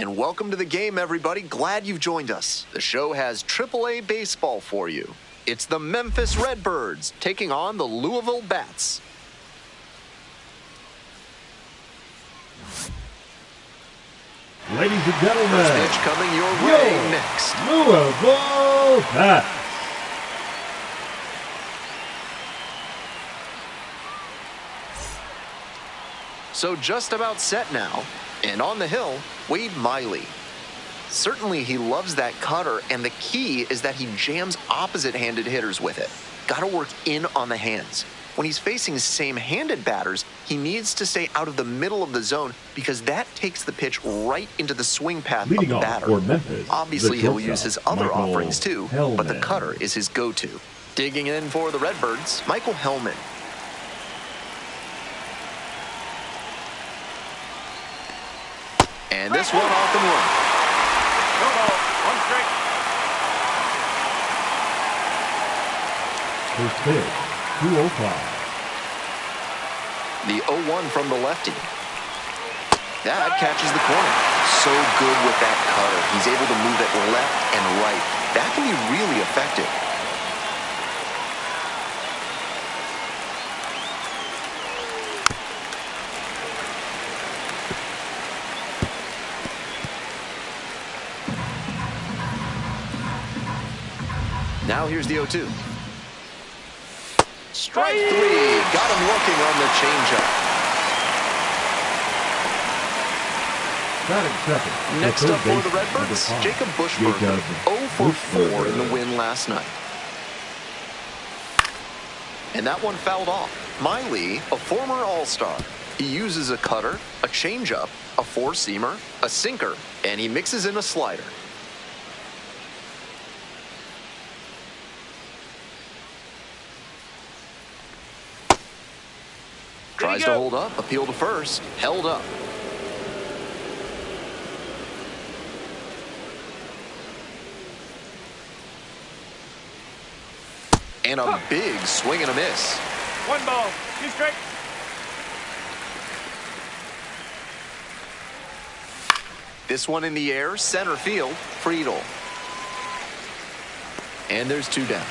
And welcome to the game, everybody. Glad you've joined us. The show has AAA baseball for you. It's the Memphis Redbirds taking on the Louisville Bats. Ladies and gentlemen, first pitch coming your way next. Louisville Bats. So just about set now. And on the hill, Wade Miley. Certainly he loves that cutter, and the key is that he jams opposite-handed hitters with it. Gotta work in on the hands. When he's facing same-handed batters, he needs to stay out of the middle of the zone because that takes the pitch right into the swing path of the batter. For Memphis, obviously, he'll use his other Michael offerings too, Hellman. but the cutter is his go-to. Digging in for the Redbirds, Michael Hellman. And this one off and one. No ball, one strike. First pitch, 205. The 0-1 from the lefty. That catches the corner. So good with that cutter. He's able to move it left and right. That can be really effective. Now here's the 0-2. Strike three. Got him looking on the changeup. Batting second. Next up for the Redbirds, Jacob Bushberger. 0 for 4 in the win last night. And that one fouled off. Miley, a former All-Star. He uses a cutter, a changeup, a four-seamer, a sinker, and he mixes in a slider. Tries to hold up, appeal to first, held up. And a big swing and a miss. One ball, two strikes. This one in the air, center field, Friedel. And there's two down.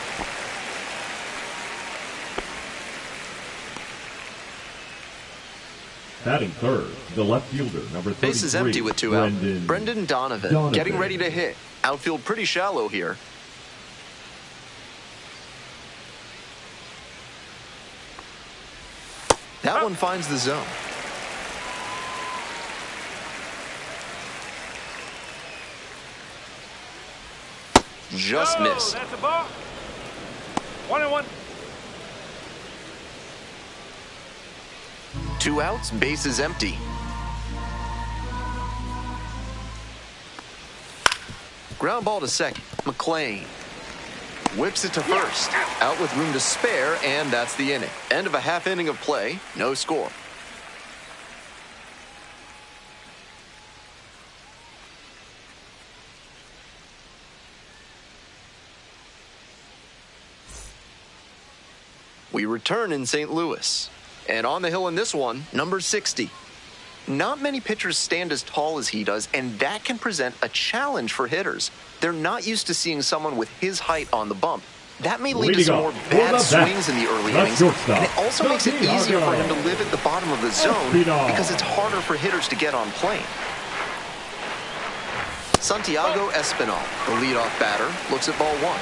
Batting third, the left fielder, number 33. Base is empty with two out. Brendan Donovan getting ready to hit. Outfield pretty shallow here. That one finds the zone. Just missed. That's a ball. 1-1. Two outs, base is empty. Ground ball to second. McClain whips it to first. Out with room to spare, and that's the inning. End of a half inning of play, no score. We return in St. Louis. And on the hill in this one, number 60. Not many pitchers stand as tall as he does, and that can present a challenge for hitters. They're not used to seeing someone with his height on the bump. That may lead to some more bad swings in the early innings, and it also makes it easier for him to live at the bottom of the zone because it's harder for hitters to get on plane. Santiago Espinal, the leadoff batter, looks at ball one.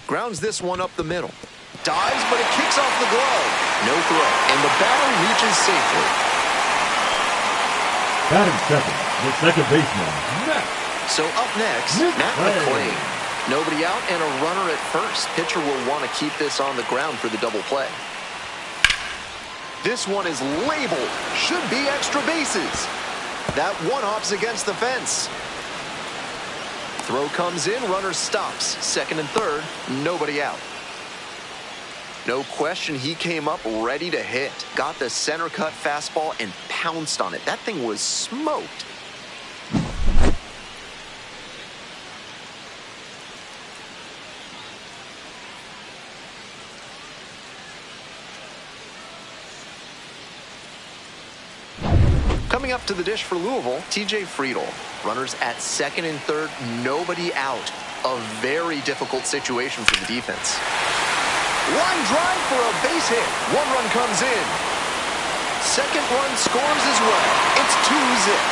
Grounds this one up the middle. Dives, but it kicks off the glove. No throw, and the batter reaches safely. Batting second, the second baseman, Matt. So up next, Matt McClain. Nobody out and a runner at first. Pitcher will want to keep this on the ground for the double play. This one is labeled. Should be extra bases. That one hops against the fence. Throw comes in, runner stops. Second and third, nobody out. No question, he came up ready to hit. Got the center cut fastball and pounced on it. That thing was smoked. Coming up to the dish for Louisville, TJ Friedel. Runners at second and third, nobody out. A very difficult situation for the defense. Line drive for a base hit. One run comes in. Second run scores as well. It's 2-zip.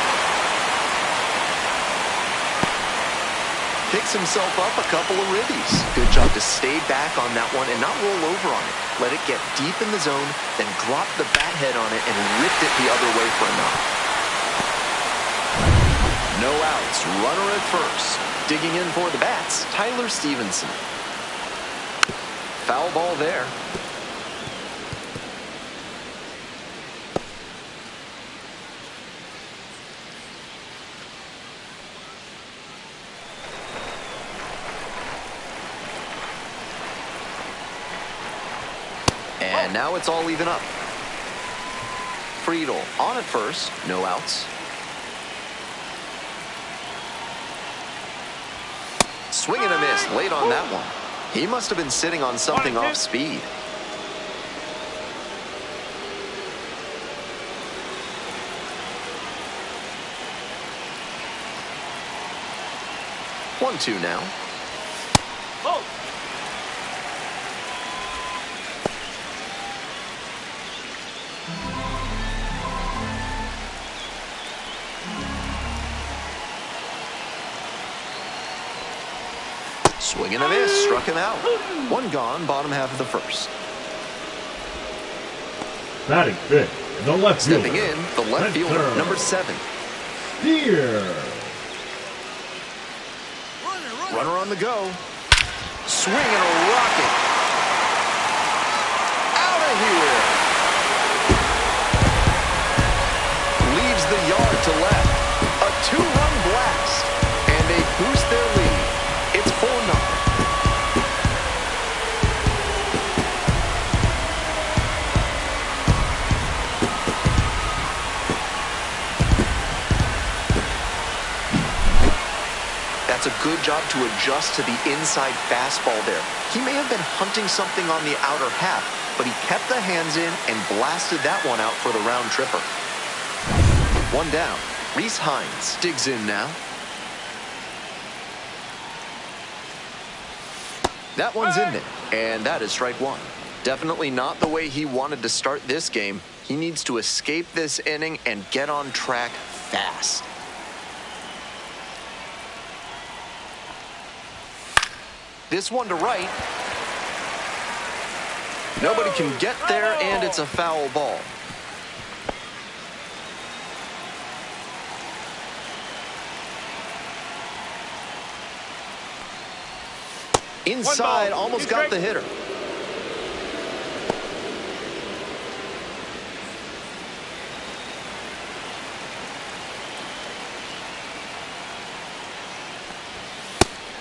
Picks himself up a couple of ribbies. Good job to stay back on that one and not roll over on it. Let it get deep in the zone, then drop the bat head on it and ripped it the other way for a knock. No outs. Runner at first. Digging in for the bats, Tyler Stevenson. Foul ball there. And now it's all even up. Friedel on at first, no outs. Swing and a miss late on that one. He must have been sitting on something off speed. One-two now. Oh. Swing and a miss, struck him out. One gone, bottom half of the first. Batting fifth, the left fielder. Stepping in, the left fielder, number 7. Here. Runner on the go. Swing and a rocket. Out of here. Leaves the yard to left. A 2-run blast. And they boost their lead. It's 4-0. That's a good job to adjust to the inside fastball there. He may have been hunting something on the outer half, but he kept the hands in and blasted that one out for the round tripper. One down. Reese Hines digs in now. That one's in there, and that is strike one. Definitely not the way he wanted to start this game. He needs to escape this inning and get on track fast. This one to right. Nobody can get there, and it's a foul ball. Inside, almost got the hitter.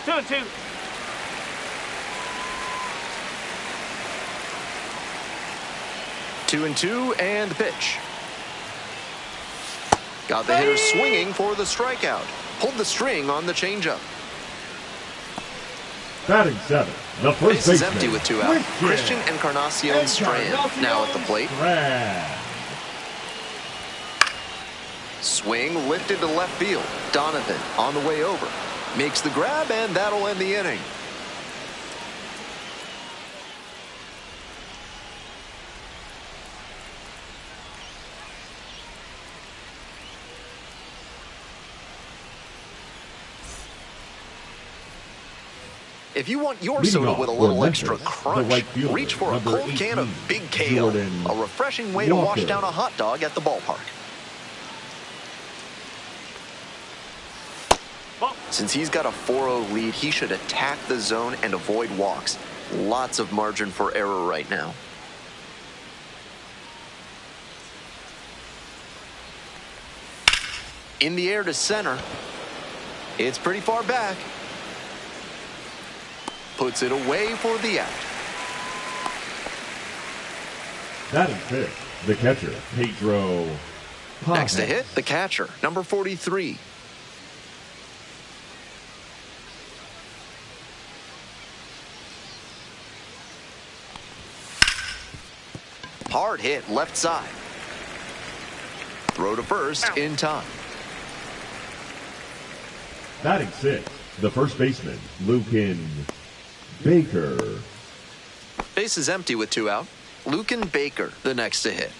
Two and two. 2-2, and the pitch. Got the hitter swinging for the strikeout. Pulled the string on the changeup. Batting seven, the first Base is baseman. empty with 2 out. Christian Encarnacion Strand now at the plate. Swing lifted to left field. Donovan on the way over. Makes the grab, and that'll end the inning. If you want your soda with a little extra crunch, reach for a cold can of Big Kale, a refreshing way to wash down a hot dog at the ballpark. Since he's got a 4-0 lead, he should attack the zone and avoid walks. Lots of margin for error right now. In the air to center. It's pretty far back. Puts it away for the out. Batting fifth, the catcher, Pedro. Next to hit, the catcher, number 43. Hard hit left side. throw to first in time. Batting sixth, the first baseman, Lucan Baker. Base is empty with 2 out. Lucan Baker, the next to hit.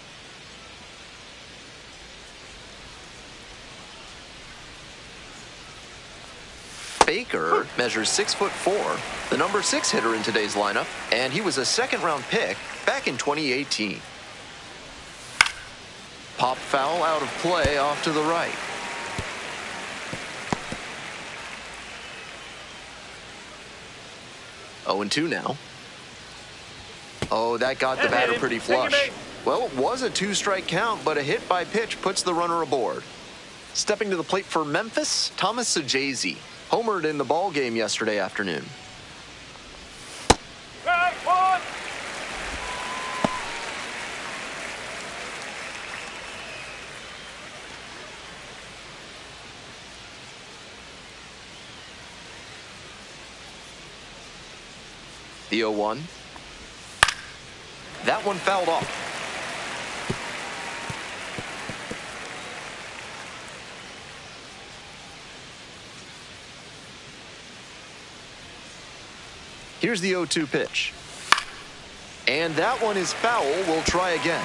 Baker measures 6'4", the number 6 hitter in today's lineup, and he was a second-round pick back in 2018. Pop foul out of play off to the right. Oh, 0-2 now. Oh, that got the batter pretty flush. Well, it was a 2-strike count, but a hit by pitch puts the runner aboard. Stepping to the plate for Memphis, Thomas Sajazi. Homered in the ball game yesterday afternoon. Right, one. The 0-1. That one fouled off. Here's the 0-2 pitch. And that one is foul. We'll try again.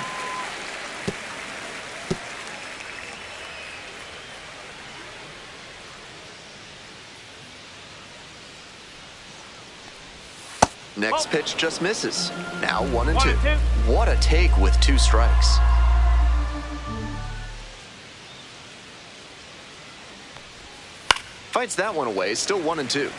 Next pitch just misses. Now 1-2. What a take with 2 strikes. Fights that one away. Still 1-2.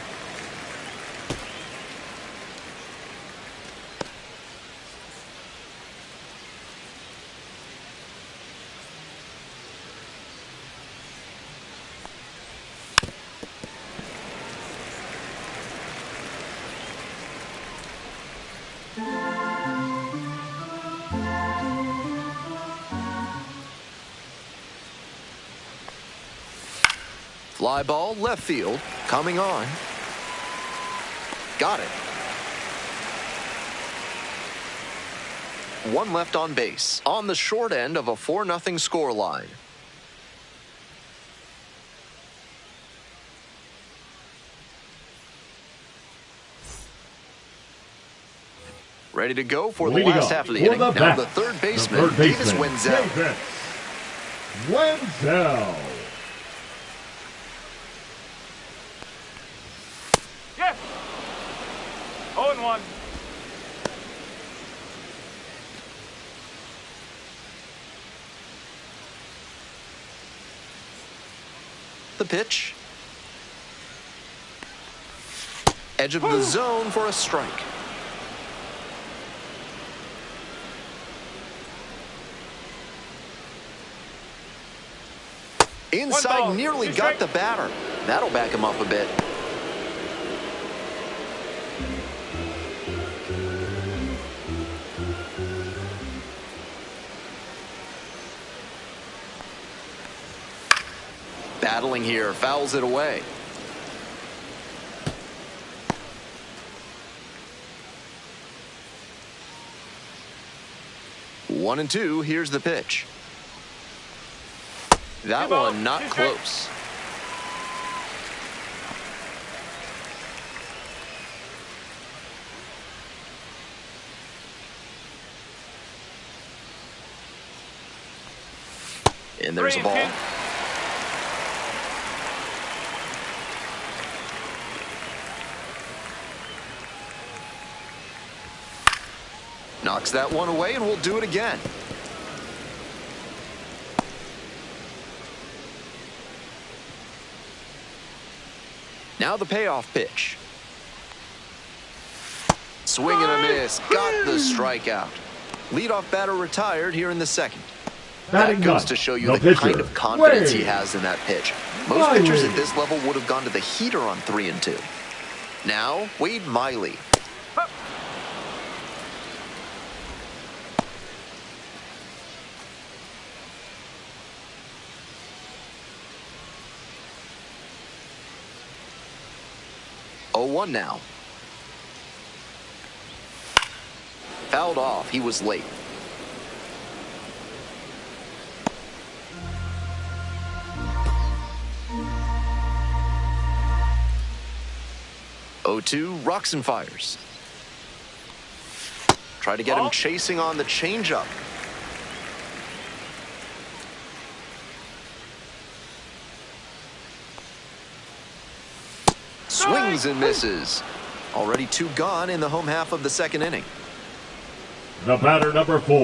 Fly ball left field, coming on. Got it. 1 left on base, on the short end of a 4-0 score line. Ready to go for the last half of the inning. Now the third baseman, Davis Wenzel. Wenzel. Yes. 0-1. The pitch. Edge of the zone for a strike. Inside, nearly got the batter. That'll back him up a bit. Battling here, fouls it away. One and two, here's the pitch. That one not close. And there's a ball. Knocks that one away, and we'll do it again. Now the payoff pitch. Swing and a miss. Got the strikeout. Leadoff batter retired here in the second. That goes to show you the kind of confidence he has in that pitch. Most pitchers at this level would have gone to the heater on 3 and 2. Now, Wade Miley. One now. Fouled off. He was late. 0-2, rocks and fires. Try to get him chasing on the changeup. Swings and misses. Already 2 gone in the home half of the second inning. The batter, number 4.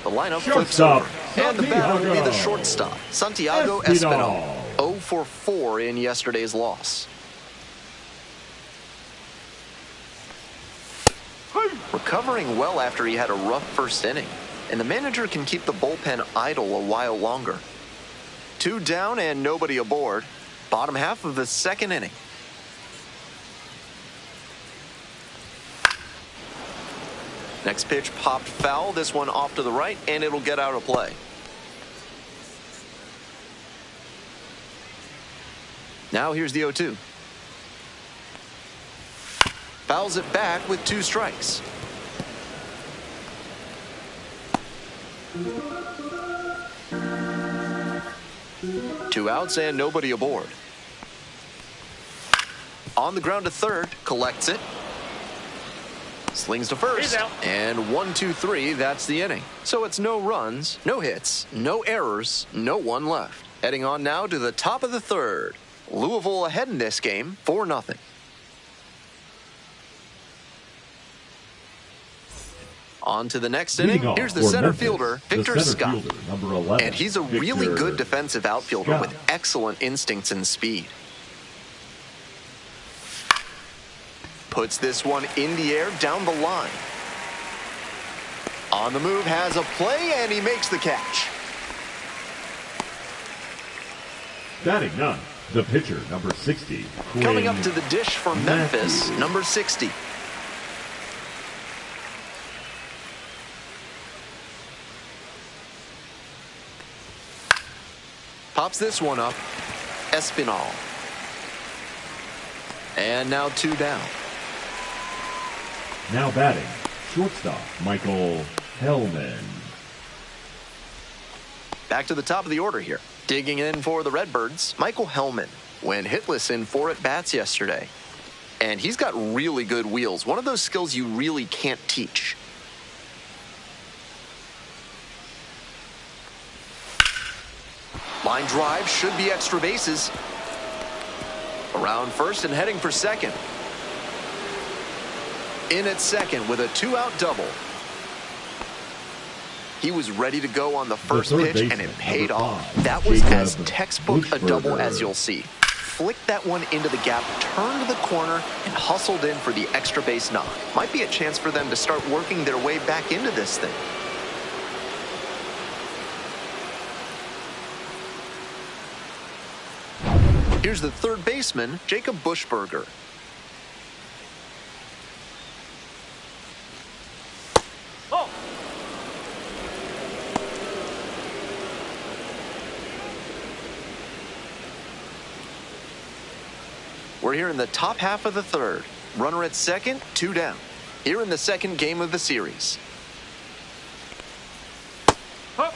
The lineup flips Shortstop, over. And the batter will be the shortstop, Santiago Espinal. 0 for 4 in yesterday's loss. Recovering well after he had a rough first inning, and the manager can keep the bullpen idle a while longer. 2 down and nobody aboard. Bottom half of the second inning. Next pitch popped foul, this one off to the right, and it'll get out of play. Now here's the 0-2. Fouls it back with 2 strikes. Two outs and nobody aboard. On the ground to third, collects it. Slings to first, and 1-2-3, that's the inning. So it's no runs, no hits, no errors, no one left. Heading on now to the top of the third. Louisville ahead in this game, 4-0. On to the next inning. Here's the center Memphis, fielder, Victor Scott. Number 11, and he's a really good defensive outfielder with excellent instincts and speed. Puts this one in the air down the line. On the move, has a play, and he makes the catch. Batting 9, the pitcher, number 60. Coming up to the dish from Memphis, number 60. Pops this one up, Espinal. And now 2 down. Now batting, shortstop, Michael Hellman. Back to the top of the order here. Digging in for the Redbirds, Michael Hellman. Went hitless in 4 at-bats yesterday. And he's got really good wheels. One of those skills you really can't teach. Line drive, should be extra bases. Around first and heading for second. In at second with a 2-out double. He was ready to go on the first pitch, and it paid off. That was as textbook a double as you'll see. Flicked that one into the gap, turned the corner, and hustled in for the extra base knock. Might be a chance for them to start working their way back into this thing. Here's the third baseman, Jacob Buschberger. Oh. We're here in the top half of the third. Runner at second, 2 down. Here in the second game of the series. Huh.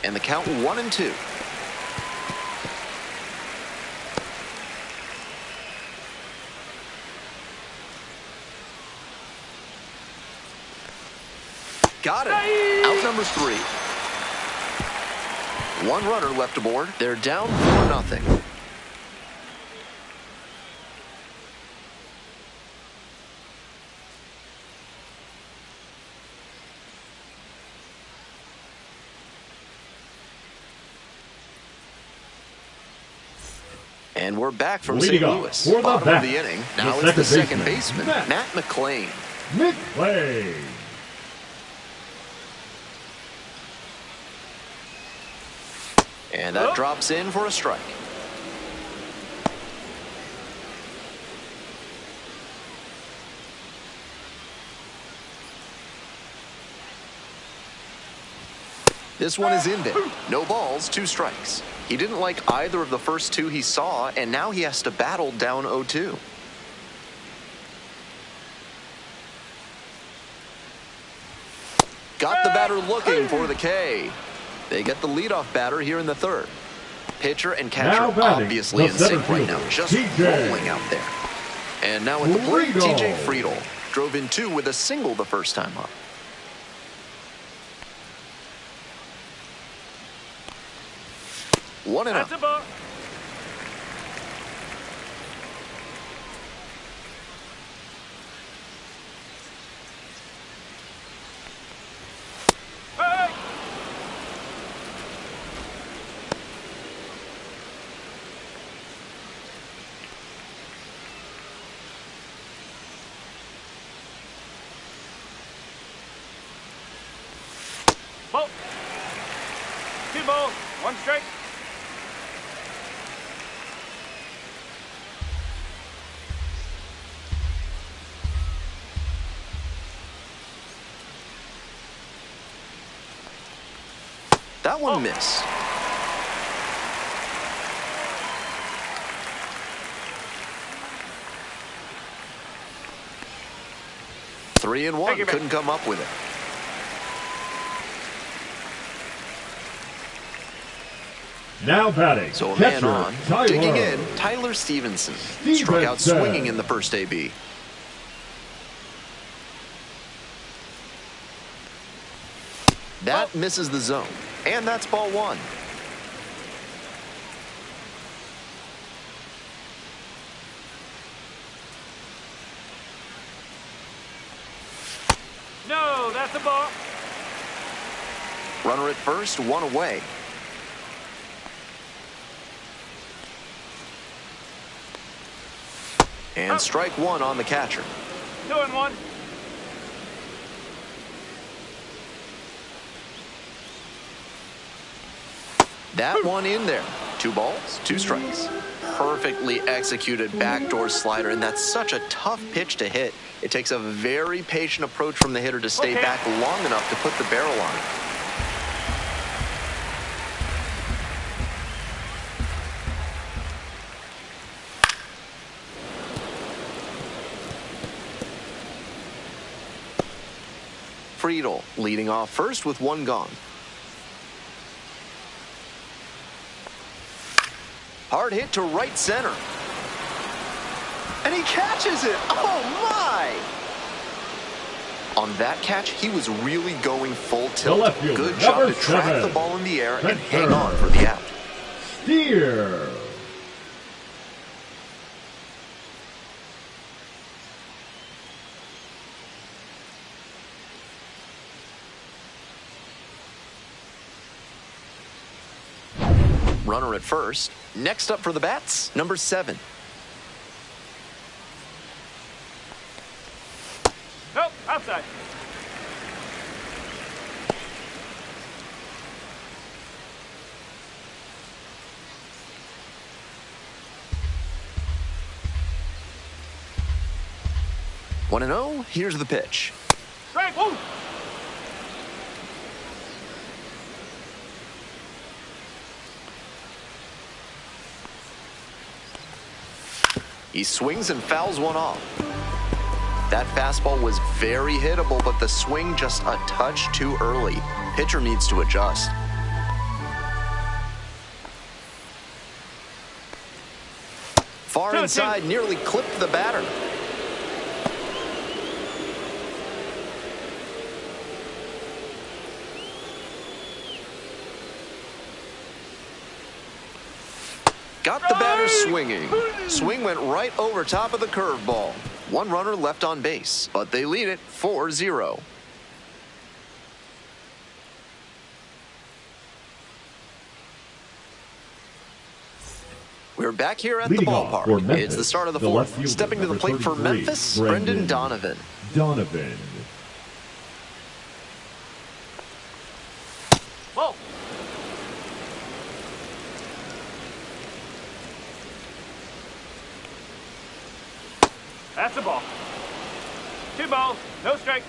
And the count 1-2. Got it. Out number 3. 1 runner left aboard. They're down 4-0. And we're back from St. Louis. Bottom of the inning. Now it's the second baseman, Matt McLean. McLean. And that drops in for a strike. This one is in there. No balls, 2 strikes. He didn't like either of the first 2 he saw, and now he has to battle down 0-2. batter looking for the K. They get the leadoff batter here in the third. Pitcher and catcher obviously in sync right now, just rolling out there. And now at the plate, TJ Friedel drove in 2 with a single the first time up. One and out. That's a ball. Hey! Ball. 2 balls, 1 strike. That one missed. Three and one, couldn't come up with it. Now batting. So a catcher, man on, Tyler. digging in, Tyler Stevenson. Struck out swinging in the first AB. That misses the zone, and that's ball 1. No, that's a ball. Runner at first, 1 away. And strike 1 on the catcher. 2-1. That one in there. 2 balls, 2 strikes. Perfectly executed backdoor slider, and that's such a tough pitch to hit. It takes a very patient approach from the hitter to stay back long enough to put the barrel on it. Friedel leading off first with 1 gone. Hard hit to right center. And he catches it. Oh, my! On that catch, he was really going full tilt. Good job to track the ball in the air and hang on for the out. Steer. Runner at first. Next up for the bats, number 7. Nope, outside. One and 0. Here's the pitch. Strike. Woo! He swings and fouls one off. That fastball was very hittable, but the swing just a touch too early. Pitcher needs to adjust. Far inside, nearly clipped the batter. Got the batter swinging. Swing went right over top of the curveball. 1 runner left on base, but they lead it 4-0. We're back here at the ballpark. It's the start of the 4th. Stepping to the plate for Memphis, Brendan Donovan. Whoa! That's a ball. 2 balls, no strike.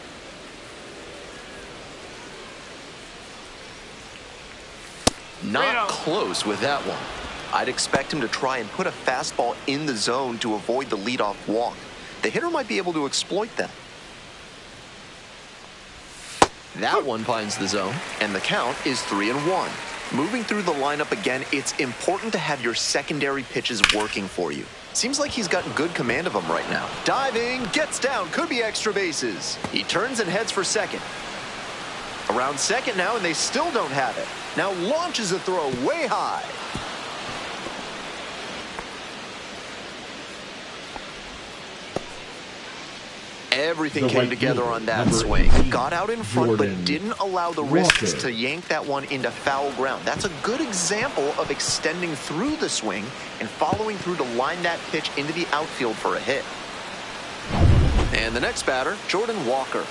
Not close with that one. I'd expect him to try and put a fastball in the zone to avoid the leadoff walk. The hitter might be able to exploit that. That one finds the zone, and the count is 3-1. Moving through the lineup again, it's important to have your secondary pitches working for you. Seems like he's got good command of them right now. Diving, gets down, could be extra bases. He turns and heads for second. Around second now, and they still don't have it. Now launches a throw way high. Everything came together on that swing. Got out in front, but didn't allow the wrists to yank that one into foul ground. That's a good example of extending through the swing and following through to line that pitch into the outfield for a hit. And the next batter, Jordan Walker.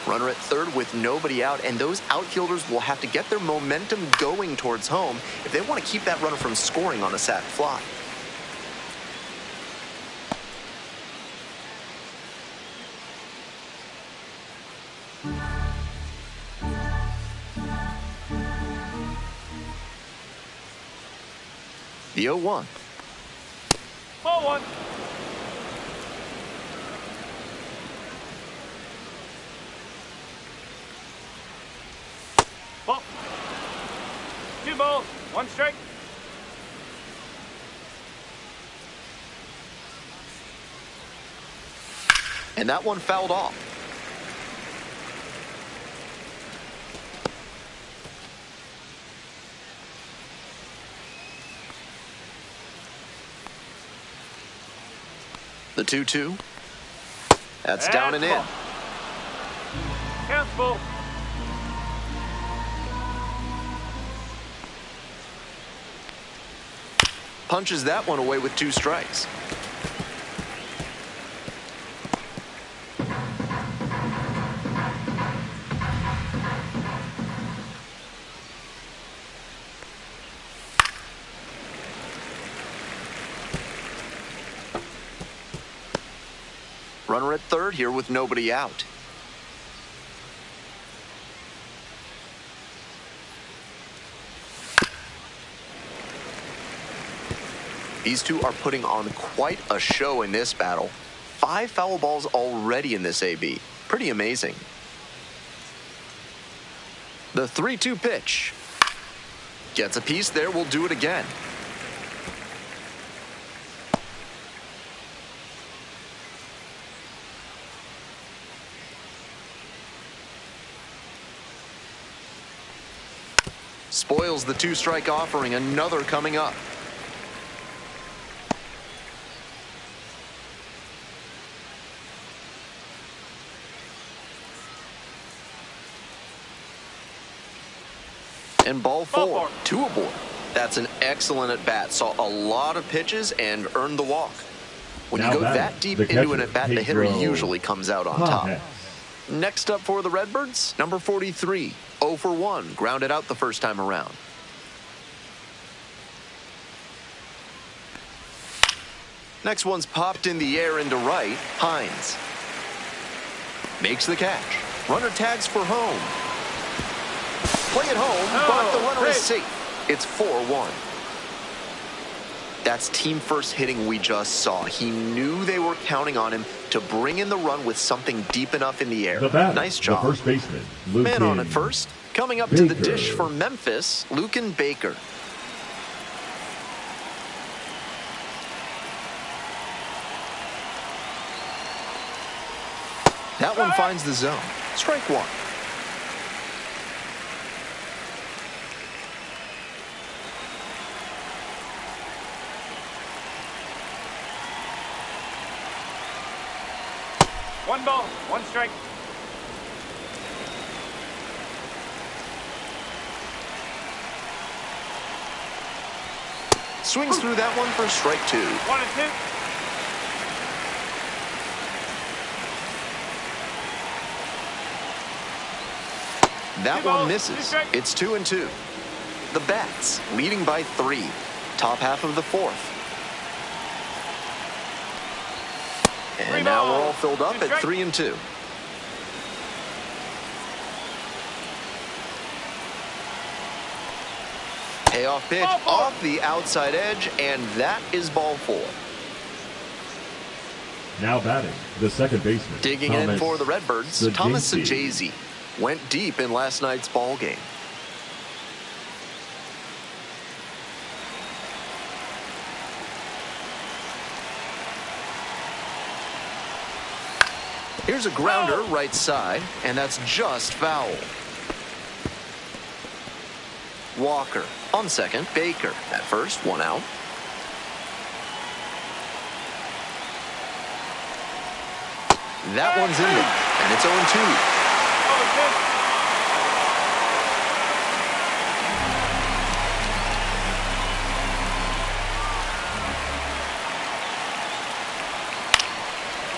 Runner at third with nobody out, and those outfielders will have to get their momentum going towards home if they want to keep that runner from scoring on a sac fly. The 0-1. Ball one. Ball. 2 balls, 1 strike. And that one fouled off. The 2-2. That's down and in. Count's full. Punches that one away with 2 strikes. Runner at third here with nobody out. These two are putting on quite a show in this battle. 5 foul balls already in this AB. Pretty amazing. The 3-2 pitch. Gets a piece there, will do it again. Spoils the 2-strike offering, another coming up. And ball 4, 2 aboard. That's an excellent at-bat. Saw a lot of pitches and earned the walk. When you go that deep into an at-bat, the hitter usually comes out on top. Next up for the Redbirds, number 43, 0 for 1, grounded out the first time around. Next one's popped in the air into right, Hines. Makes the catch. Runner tags for home. Play it home, but the runner is safe. It's 4-1. That's team first hitting we just saw. He knew they were counting on him to bring in the run with something deep enough in the air. Nice job. The first baseman, Man on at first. Coming up to the dish for Memphis, Lucan Baker. That one finds the zone. Strike 1. One ball, 1 strike. Swings through that one for strike 2. 1 and 2. That one misses. It's 2 and 2. The Bats leading by 3. Top half of the 4th. And now we're all filled up at 3 and 2. Payoff pitch off the outside edge, and that is ball 4. Now batting, the second baseman. Digging in for the Redbirds, Thomas Sajazi. went deep in last night's ball game. Here's a grounder right side, and that's just foul. Walker on second, Baker at first, one out. That one's in there, and it's 0-2.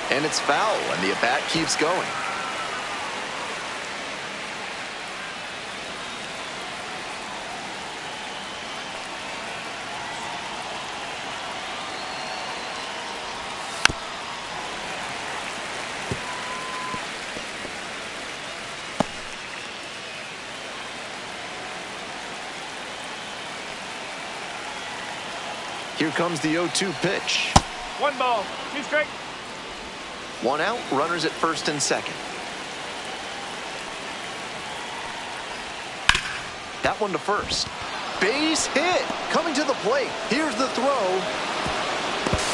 And it's foul, and the at-bat keeps going. Here comes the 0-2 pitch. 1 ball, 2 strikes. 1 out, runners at first and second. That one to first. Base hit, coming to the plate. Here's the throw,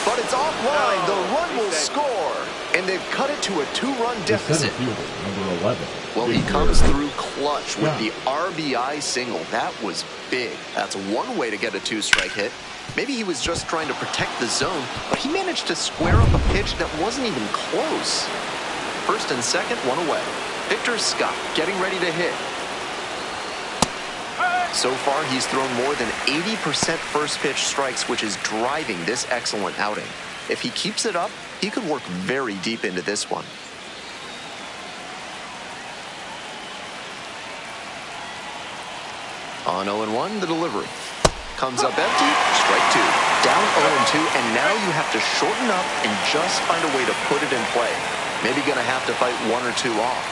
but it's offline. The run will score, and they've cut it to a 2-run deficit. The center fielder, number 11. Well, he comes through clutch with the RBI single. That was big. That's one way to get a 2-strike hit. Maybe he was just trying to protect the zone, but he managed to square up a pitch that wasn't even close. First and second, 1 away. Victor Scott getting ready to hit. So far, he's thrown more than 80% first pitch strikes, which is driving this excellent outing. If he keeps it up, he could work very deep into this one. On 0-1, the delivery. Comes up empty, strike 2. Down 0-2, and now you have to shorten up and just find a way to put it in play. Maybe gonna have to fight 1 or 2 off.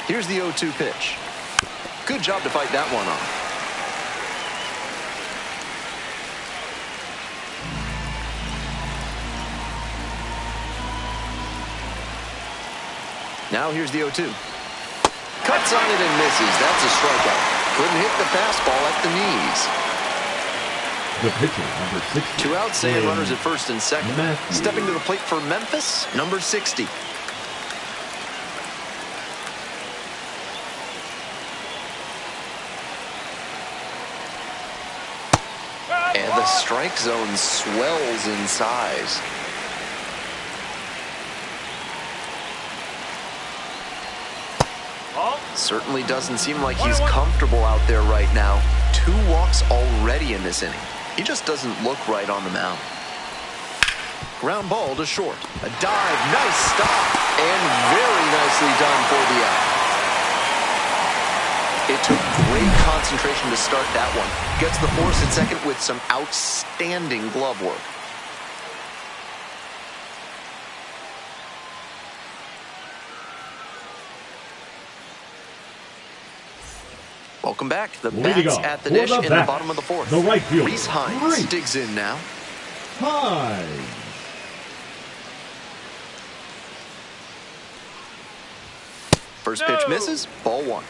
Here's the 0-2 pitch. Good job to fight that one off. Now here's the 0-2. Cuts on it and misses. That's a strikeout. Couldn't hit the fastball at the knees. The pitcher, number 60. 2 outs, and runners at first and second. Matthew. Stepping to the plate for Memphis, number 60. And the strike zone swells in size. Certainly doesn't seem like he's comfortable out there right now. 2 walks already in this inning. He just doesn't look right on the mound. Ground ball to short. A dive, nice stop, and very nicely done for the out. It took great concentration to start that one. Gets the force at second with some outstanding glove work. Welcome back. The bats at the dish in the bottom of the 4th. The right fielder, Reese Hines digs in now. Hines. First pitch misses, ball 1.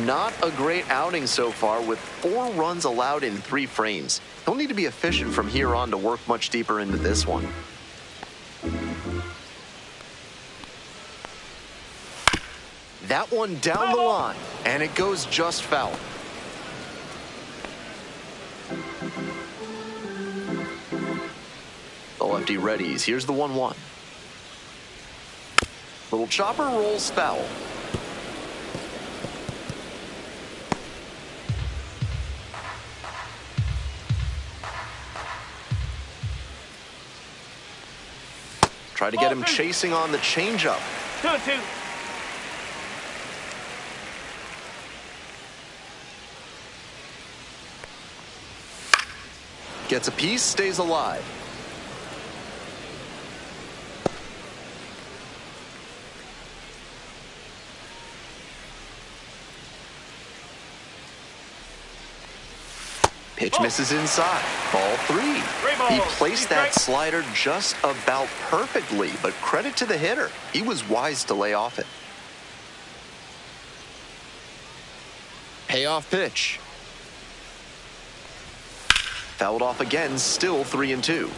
Not a great outing so far with 4 runs allowed in 3 frames. He'll need to be efficient from here on to work much deeper into this one. That one down the line, and it goes just foul. The lefty readies. Here's the 1-1. Little chopper rolls foul. Try to get him chasing on the changeup. 2-2. Gets a piece, stays alive. Pitch misses inside. Ball 3. He placed that slider just about perfectly, but credit to the hitter. He was wise to lay off it. Payoff pitch. Fouled off again, still 3-2.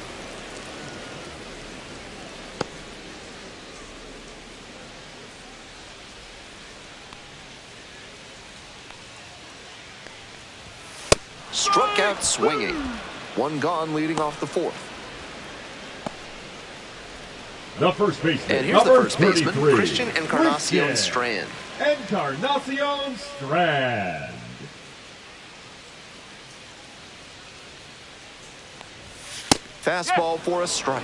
Struck out swinging. One gone leading off the 4th. The first baseman. And here's the first baseman, 33, Christian Encarnacion Strand. Encarnacion Strand. Fastball for a strike.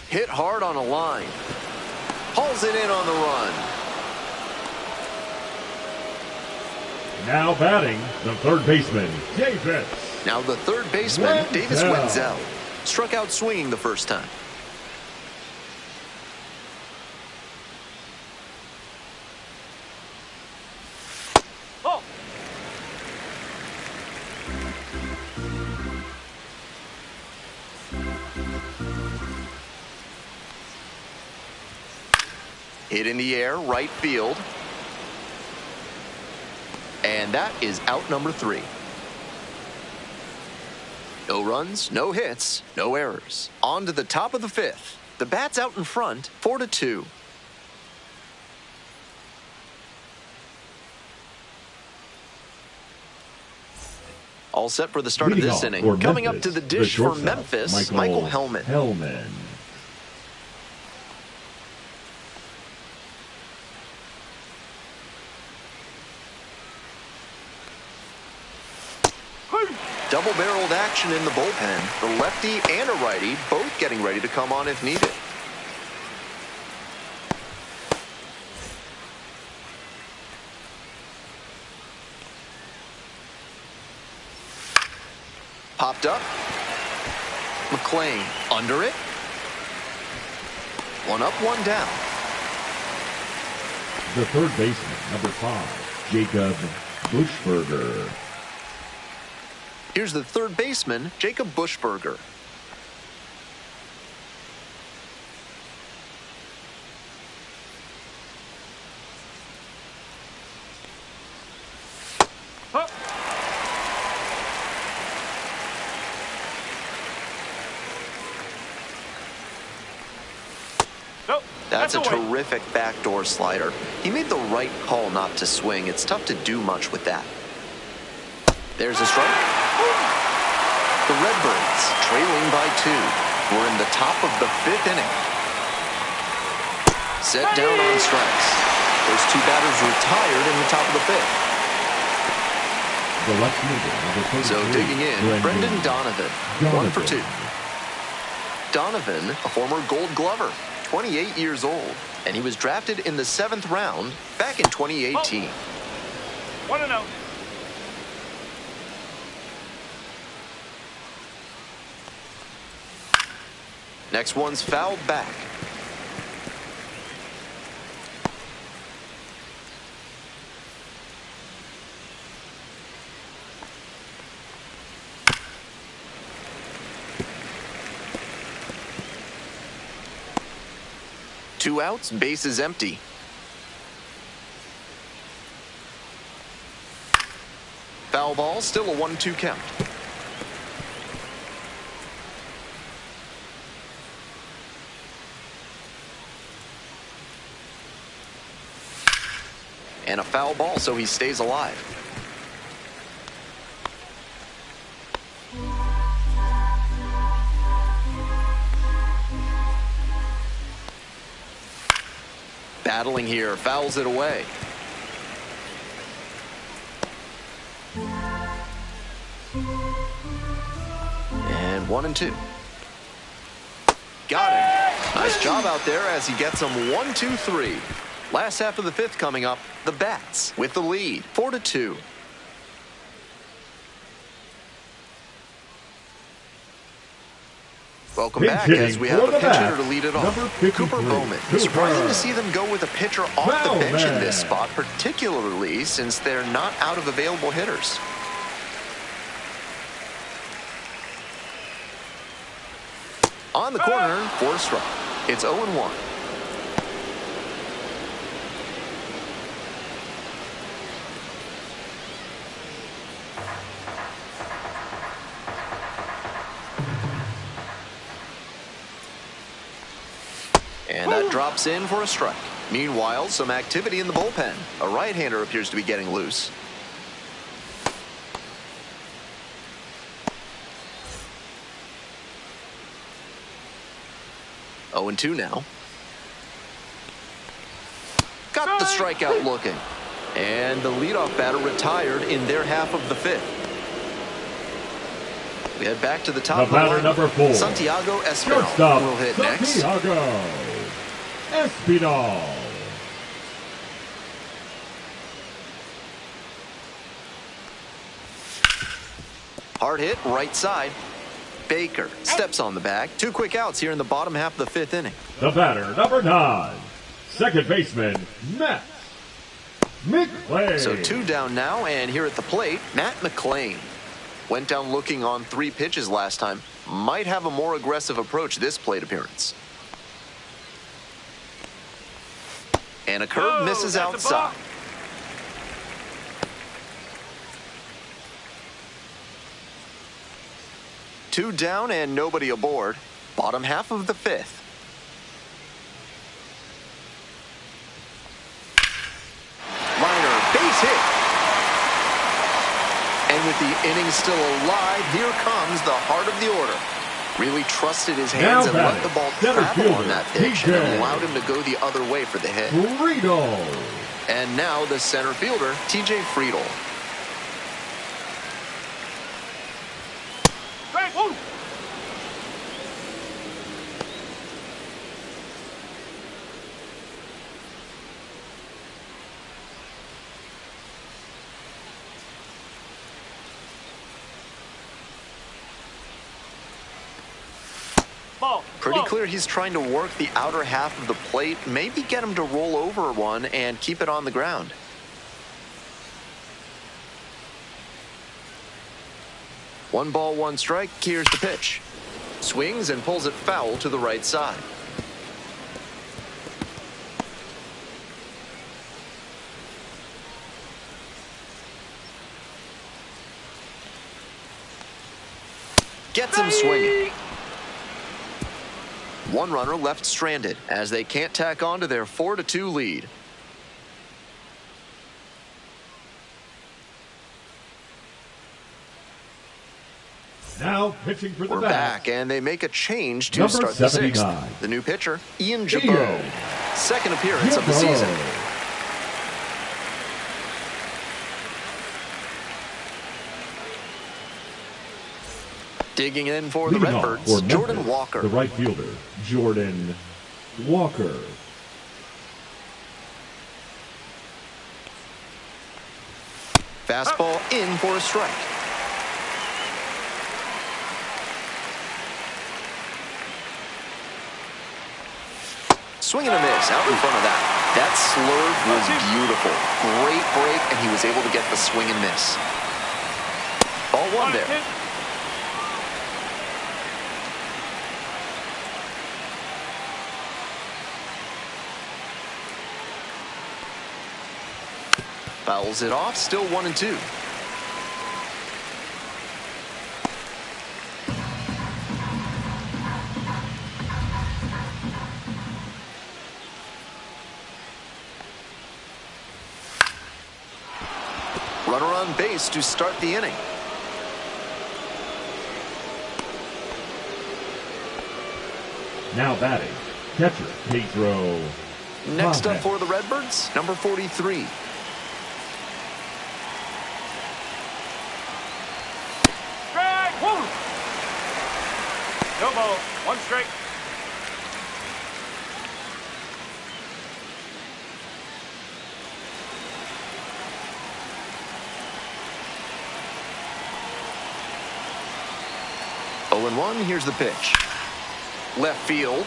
Hit hard on a line. Hauls it in on the run. Now batting, the third baseman, Davis. Now the third baseman, Davis Wenzel. Struck out swinging the first time. Oh. Hit in the air, right field. And that is out number 3. No runs, no hits, no errors. On to the top of the 5th. The bat's out in front, 4-2. All set for the start of this inning. Coming up to the dish for Memphis, Michael Hellman. Double-barreled action in the bullpen. The lefty and a righty both getting ready to come on if needed. Popped up. McClain under it. One up, one down. The third baseman, number 5, Jacob Buschberger. Here's the third baseman, Jacob Buschberger. Huh. Nope. That's a away. terrific backdoor slider. He made the right call not to swing. It's tough to do much with that. There's a strike. The Redbirds, trailing by 2. We're in the top of the 5th inning. Set down on strikes. Those 2 batters retired in the top of the 5th. The left-hander, So digging in, Brendan Donovan. 1 for 2. Donovan, a former Gold Glover, 28 years old, and he was drafted in the 7th round back in 2018. 1-0. Next one's fouled back. Two outs, bases empty. Foul ball, still a 1-2 count. And a foul ball, so he stays alive. Battling here, fouls it away. And 1-2. Got him. Nice job out there as he gets him 1-2-3. Last half of the 5th coming up. The Bats with the lead, 4-2. Welcome Pinch back hitting as we have for a the pinch bat, hitter to lead it off. number 53, Cooper Bowman. Cooper. Surprising to see them go with a pitcher off the bench in this Bowman. spot, particularly since they're not out of available hitters. On the corner for a strike. It's 0-1. And that drops in for a strike. Meanwhile, some activity in the bullpen. A right-hander appears to be getting loose. Oh, 0-2 now. Got the strikeout looking. And the leadoff batter retired in their half of the fifth. We head back to the top of the batter, line. number 4. Santiago Espinal Shortstop, will hit next. Santiago Espinal. Hard hit, right side. Baker steps on the bag. 2 quick outs here in the bottom half of the fifth inning. The batter, number 9. Second baseman, Matt McClain. So 2 down now, and here at the plate, Matt McClain. Went down looking on 3 pitches last time. Might have a more aggressive approach this plate appearance. And a curve misses outside. Two down and nobody aboard. Bottom half of the fifth. Liner, base hit. And with the inning still alive, here comes the heart of the order. Really trusted his hands and let the ball travel on that pitch and allowed him to go the other way for the hit. Friedel. And now the center fielder, TJ Friedel. Pretty clear he's trying to work the outer half of the plate, maybe get him to roll over one and keep it on the ground. One ball, one strike. Here's the pitch. Swings and pulls it foul to the right side. Gets him swinging. One runner left stranded as they can't tack on to their 4-2 lead. Now pitching for the We're back, and they make a change to Number start the 79. sixth. The new pitcher, Ian Jabot. Second appearance of the season. Digging in for the Redbirds, Jordan Walker. The right fielder, Jordan Walker. Fastball in for a strike. Swing and a miss out in front of that. That slurve was beautiful. Great break, and he was able to get the swing and miss. Ball 1 there. Fouls it off, still 1-2. Runner on base to start the inning. Now batting, catcher Pedro. Next up for the Redbirds, number 43. No ball, 1 strike. Oh, 0-1, here's the pitch. Left field.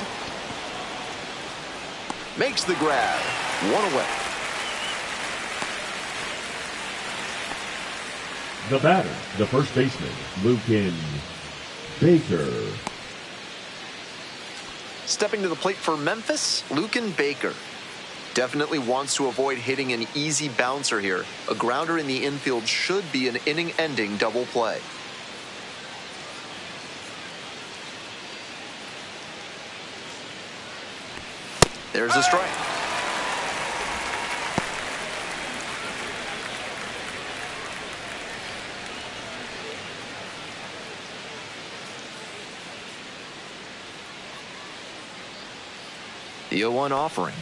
Makes the grab. One away. The batter, the first baseman, Lucan Baker. Stepping to the plate for Memphis, Lucan Baker. Definitely wants to avoid hitting an easy bouncer here. A grounder in the infield should be an inning-ending double play. There's a strike. The 0-1 offering.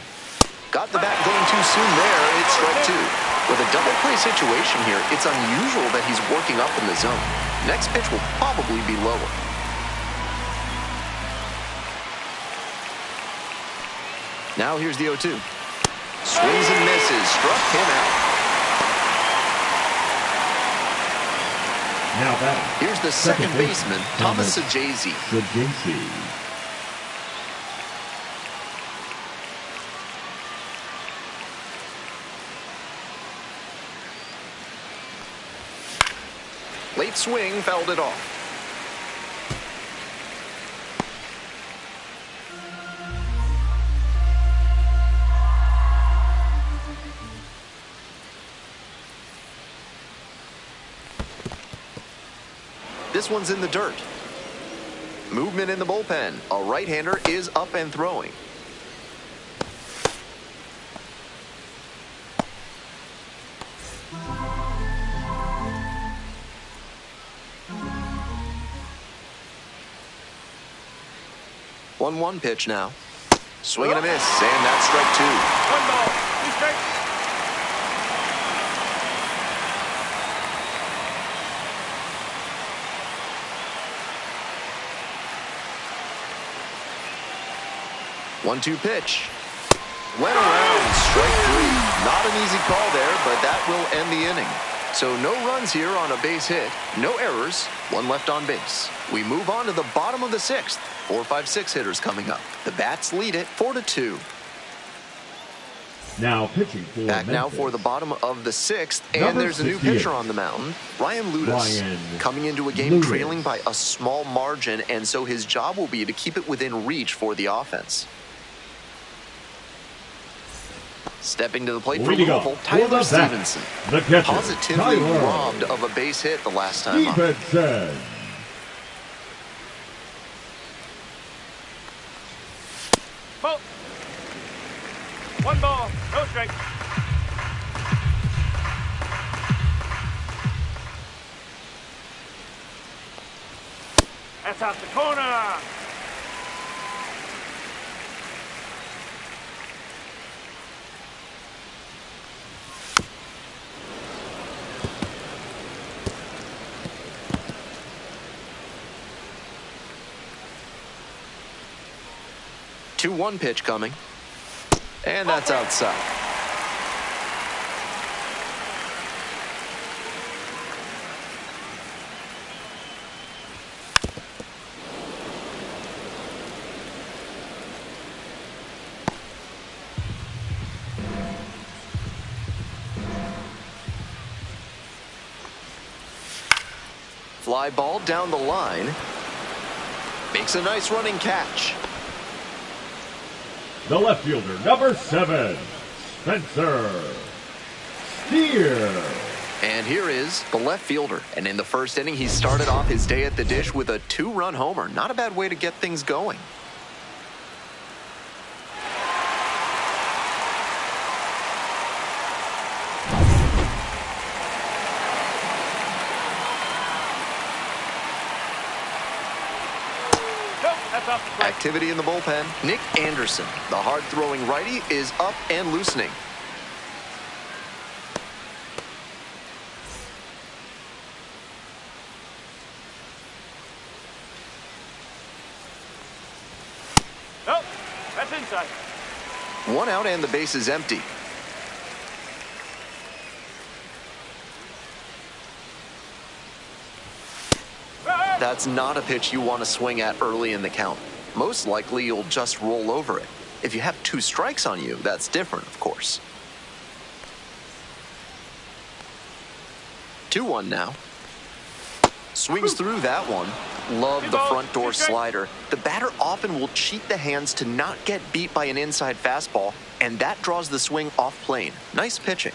Got the bat going too soon there. It's strike two. With a double play situation here, it's unusual that he's working up in the zone. Next pitch will probably be lower. Now here's the 0-2. Swings and misses. Struck him out. Now that. Here's the second baseman, Thomas Sajazi. Late swing, fouled it off. This one's in the dirt. Movement in the bullpen. A right-hander is up and throwing. One pitch now. Swing and a miss, and that's strike two. 1 ball, 2 strikes. One-two pitch. Went around, strike three. Not an easy call there, but that will end the inning. So no runs here on a base hit, no errors, one left on base. We move on to the bottom of the sixth. 4, 5, 6 hitters coming up. The Bats lead it 4-2. Now pitching for Back Memphis. now for the bottom of the sixth, and Number there's a new 68. pitcher on the mound, Ryan Ludus, coming into a game trailing by a small margin, and so his job will be to keep it within reach for the offense. Stepping to the plate for Leading Louisville, up for Tyler the bat, Stevenson. the catcher, Positively Tyler robbed of a base hit the last time up. Stevenson. Ball. 1 ball, no strike. That's out the corner. Two-one pitch coming. And that's outside. Fly ball down the line. Makes a nice running catch. The left fielder, number 7, Spencer Steer. And here is the left fielder. And in the first inning, he started off his day at the dish with a 2-run homer. Not a bad way to get things going. Activity in the bullpen. Nick Anderson, the hard-throwing righty, is up and loosening. Nope, that's inside. One out and the base is empty. That's not a pitch you want to swing at early in the count. most likely you'll just roll over it. If you have 2 strikes on you, that's different, of course. 2-1 now. Swings through that one. Love the front door slider. The batter often will cheat the hands to not get beat by an inside fastball, and that draws the swing off plane. Nice pitching.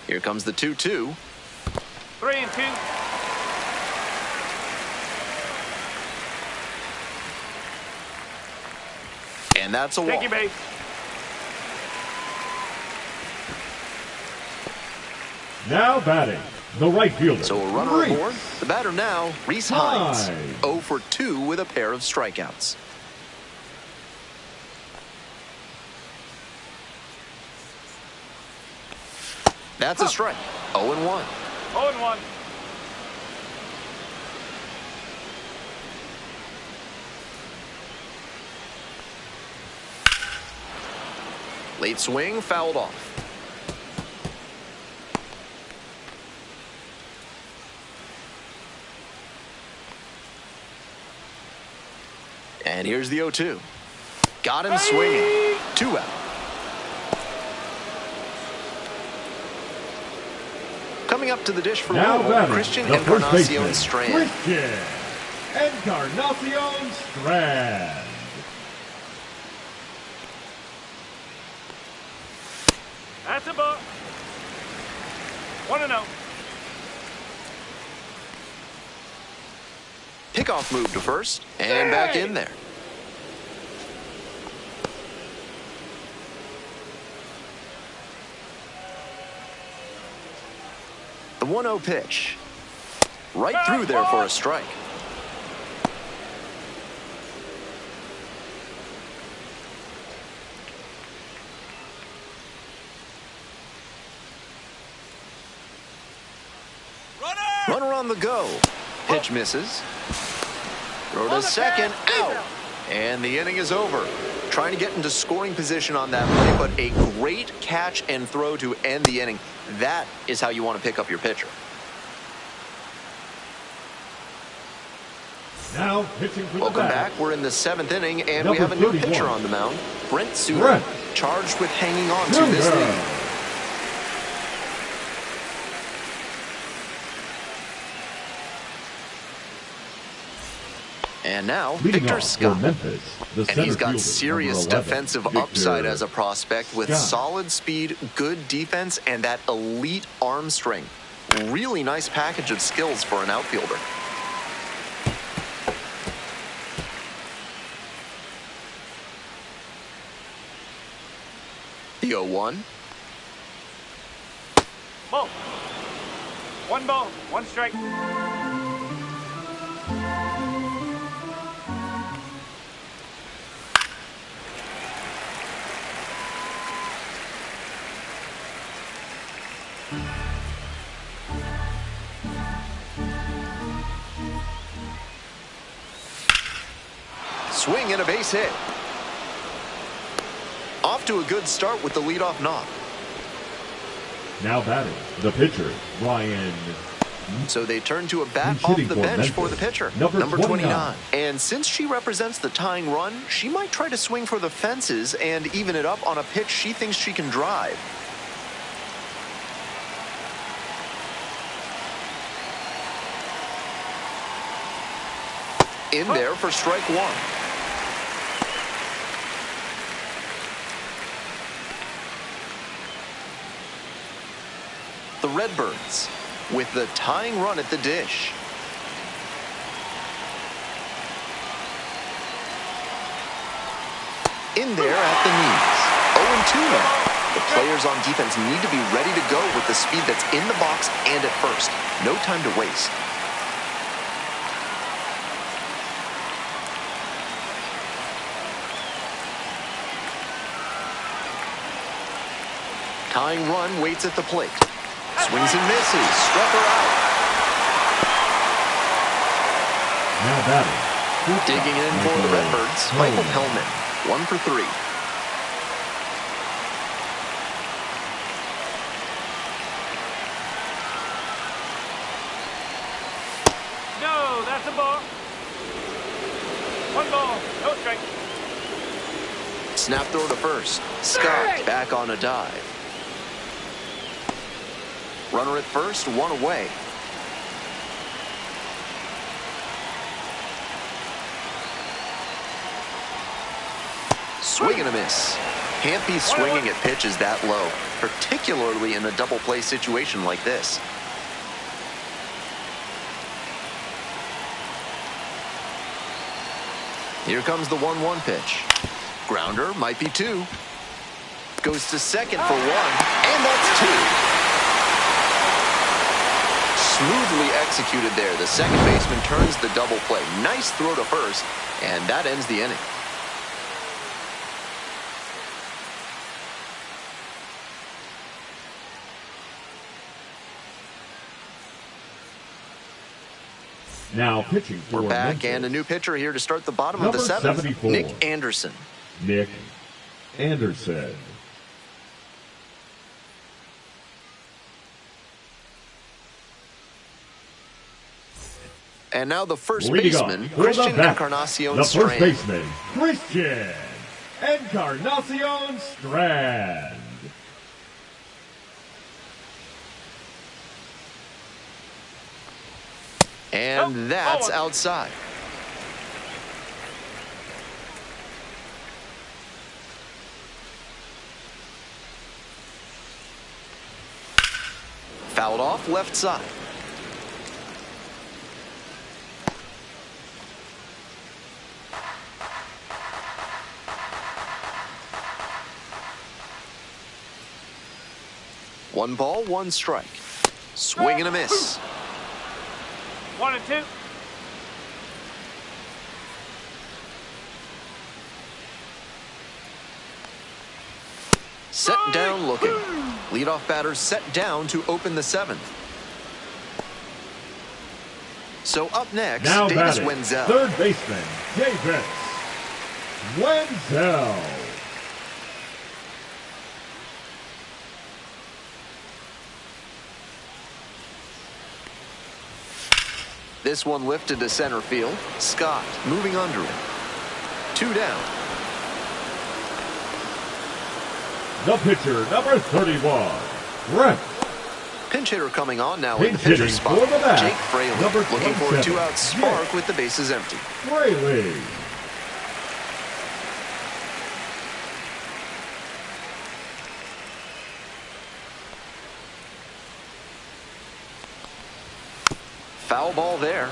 Here comes the 2-2. 3-2. And that's a walk. Take your base. Now batting, the right fielder. So a runner aboard. The batter now, Reese Hines. 0 for 2 with a pair of strikeouts. That's a strike. 0-1. 0-1. Late swing, fouled off. And here's the 0-2. Got him swinging. 2 out. Coming up to the dish for Louisville, Christian Encarnacion Strand. Christian Encarnacion Strand. That's a ball. 1-0. Pickoff move to first, and back in there. The 1-0 pitch. Right through there for a strike. Runner on the go. Pitch misses. Throw to second, out. And the inning is over. Trying to get into scoring position on that play, but a great catch and throw to end the inning. That is how you want to pick up your pitcher. Now pitching for Welcome back. We're in the 7th inning, and we have a new pitcher on the mound. Brent Suter, charged with hanging on to this lead. And now, Victor Scott. Memphis, and he's got serious defensive upside as a prospect with solid speed, good defense, and that elite arm strength. Really nice package of skills for an outfielder. The 0-1. Ball. 1 ball, 1 strike. Swing and a base hit. Off to a good start with the leadoff knock. Now batting, the pitcher, Ryan. So they turn to a bat off the bench for the pitcher, number 29. And since she represents the tying run, she might try to swing for the fences and even it up on a pitch she thinks she can drive. In there for strike 1. The Redbirds with the tying run at the dish. In there at the knees. 0-2 now. The players on defense need to be ready to go with the speed that's in the box and at first. No time to waste. Tying run waits at the plate. Swings and misses. Struck her out. Now batting. Digging in for the Redbirds, Michael Pellman. 1 for 3. No, that's a ball. 1 ball, Ball strike. Snap throw to first. Scott back on a dive. Runner at first, one away. Swing and a miss. Can't be swinging at pitches that low, particularly in a double play situation like this. Here comes the 1-1 pitch. Grounder, might be two. Goes to second for one, and that's two. Smoothly executed there. The second baseman turns the double play. Nice throw to first, and that ends the inning. Now pitching for We're back, Memphis. and a new pitcher here to start the bottom of the Number seventh. 74. Nick Anderson. Nick Anderson. And now the first Leading baseman, off for Christian the bat, Encarnacion the first Strand. baseman, Christian Encarnacion Strand. And that's outside. Fouled off left side. One ball, one strike. Swing and a miss. 1-2. Set down looking. Leadoff batter set down to open the seventh. So up next, Now Davis batting, Wenzel. third baseman, Davis Wenzel. This one lifted to center field. Scott moving under it. Two down. The pitcher, number 31, Brett. Pinch hitter coming on now Pinch in the pitcher hitting spot. for the bat, Jake Fraley number looking for a 27, two-out spark Jake with the bases empty. Fraley. Foul ball there.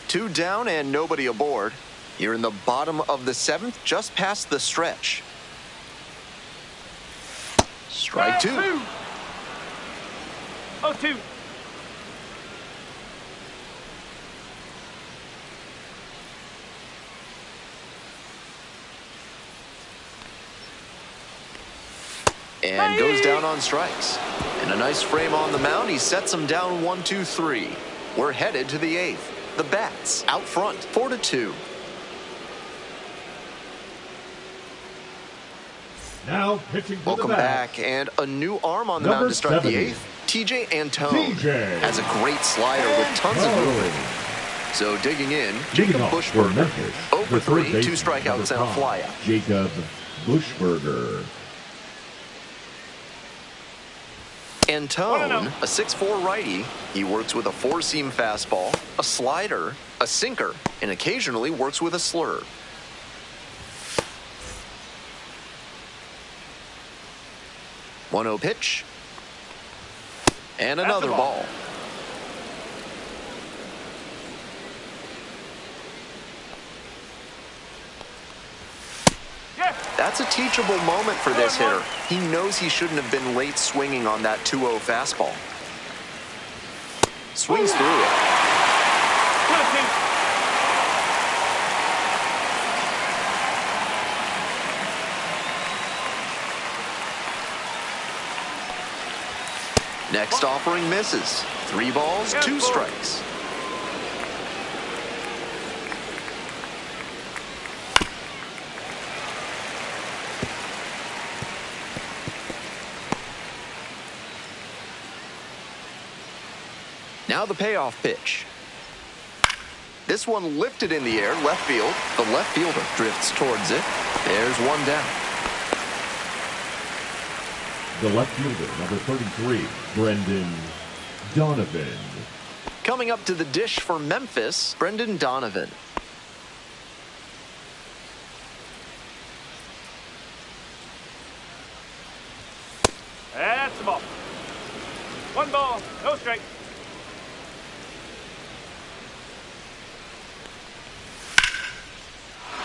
Two down and nobody aboard. You're in the bottom of the seventh, just past the stretch. Strike two. 0-2. And goes down on strikes. And a nice frame on the mound. He sets him down 1-2-3. We're headed to the eighth. The Bats out front, 4-2. Now pitching for Welcome the bat, back, and a new arm on the Number mound to start 70. the eighth. TJ Antone TJ has a great slider with tons of movement. So digging in, Leading Jacob off for Bushberger. Memphis, 0 for the third 3, 2 baseman, strikeouts and a number 5, flyout. Jacob Bushberger. Antone, a 6'4 righty. He works with a four-seam fastball, a slider, a sinker, and occasionally works with a slurve. One-0 pitch. And another ball. That's a teachable moment for this hitter. He knows he shouldn't have been late swinging on that 2-0 fastball. Swings through it. 2-2. Next offering misses. 3 balls, 2 strikes. Now the payoff pitch. This one lifted in the air, left field. The left fielder drifts towards it. There's one down. The left fielder, number 33, Brendan Donovan. Coming up to the dish for Memphis, Brendan Donovan. That's the ball. One ball, no strike.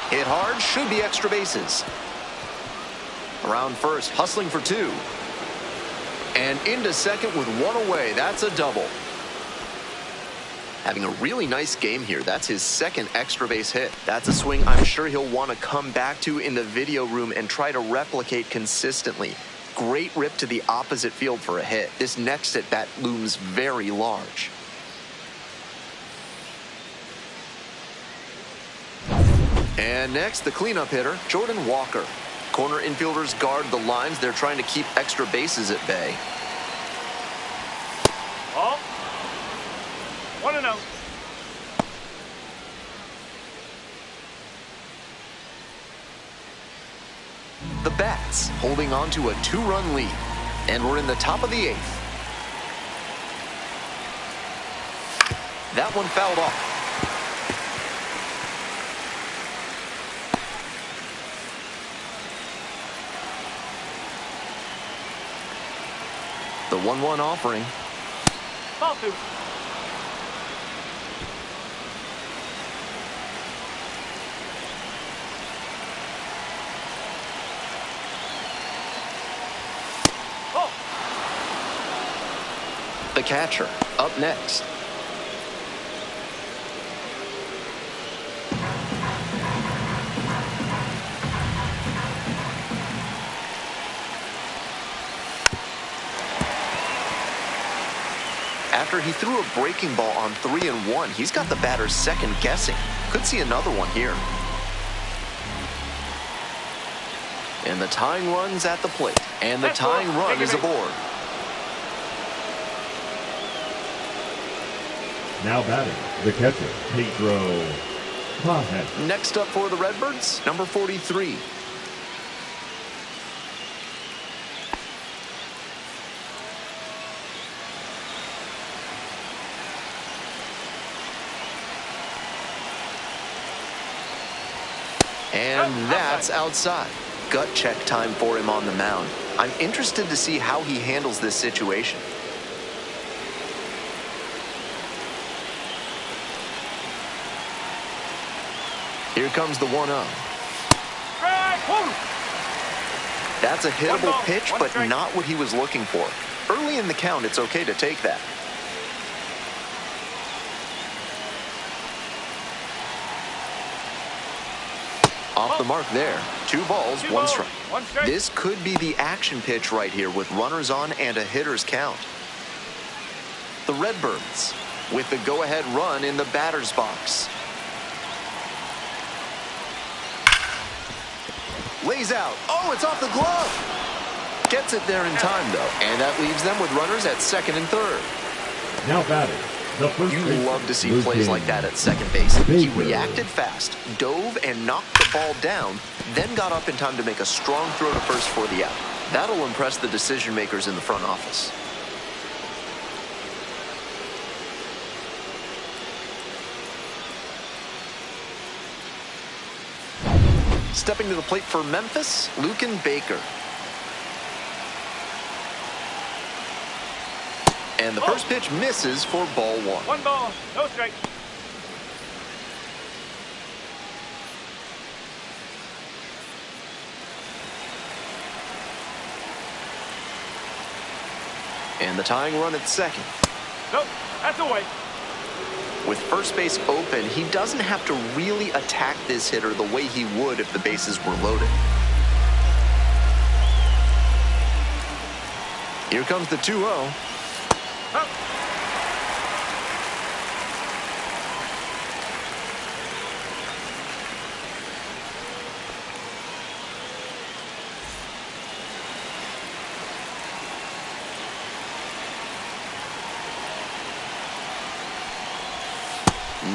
Hit hard, should be extra bases. Around first, hustling for two. And into second with one away. That's a double. Having a really nice game here. That's his second extra base hit. That's a swing I'm sure he'll want to come back to in the video room and try to replicate consistently. Great rip to the opposite field for a hit. This next at bat looms very large. And next, the cleanup hitter, Jordan Walker. Corner infielders guard the lines. They're trying to keep extra bases at bay. Ball. 1-0. The Bats holding on to a 2-run lead. And we're in the top of the 8th. That one fouled off. The 1-1 offering. Ball 2. Ball. The catcher up next. After he threw a breaking ball on 3-1, he's got the batters second guessing. Could see another one here. And the tying run's at the plate. And the tying run is aboard. Now batting, the catcher, Pedro Pajes. Next up for the Redbirds, number 43. And that's outside. Gut check time for him on the mound. I'm interested to see how he handles this situation. Here comes the 1-0. That's a hittable pitch, but not what he was looking for. Early in the count, it's okay to take that. Off the mark there. 2 balls, 1 strike. This could be the action pitch right here with runners on and a hitter's count. The Redbirds with the go-ahead run in the batter's box. Lays out. Oh, it's off the glove. Gets it there in time, though. And that leaves them with runners at second and third. Now batting. You love to see plays like that at second base. He reacted fast, dove and knocked the ball down, then got up in time to make a strong throw to first for the out. That'll impress the decision makers in the front office. Stepping to the plate for Memphis, Lucan Baker. And the first pitch misses for ball 1. 1 ball, no strike. And the tying run at second. Nope, that's away. With first base open, he doesn't have to really attack this hitter the way he would if the bases were loaded. Here comes the 2-0. Up.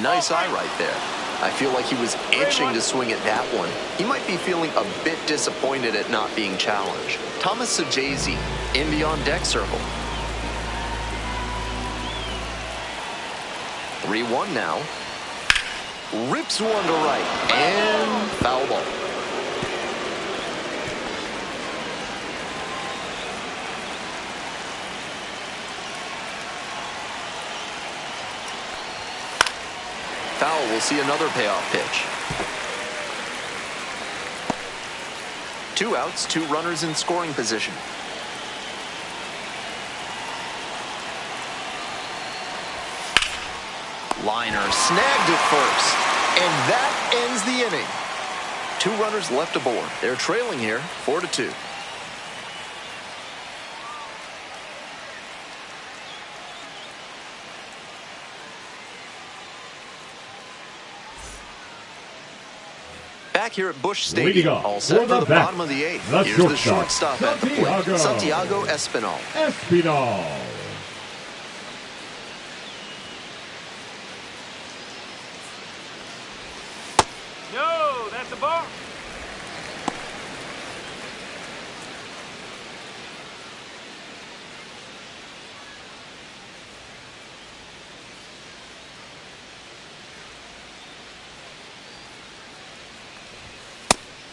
Nice eye right there. I feel like he was itching to swing at that one. He might be feeling a bit disappointed at not being challenged. Thomas Sajazi in the on-deck circle. 3-1 now. Rips one to right. And foul ball. Foul will see another payoff pitch. 2 outs, 2 runners in scoring position. Liner snagged it first, and that ends the inning. 2 runners left aboard. They're trailing here 4-2. Back here at Busch Stadium, all set for the bottom of the 8th. Here's the shortstop at the plate, Santiago Espinal. No, that's a ball.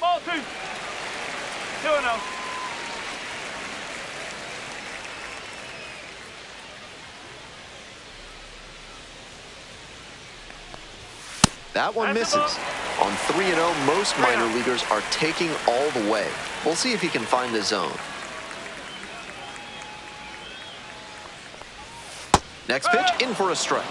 Ball 2. 2-0. That one misses. On 3-0, most minor leaguers are taking all the way. We'll see if he can find the zone. Next pitch, in for a strike.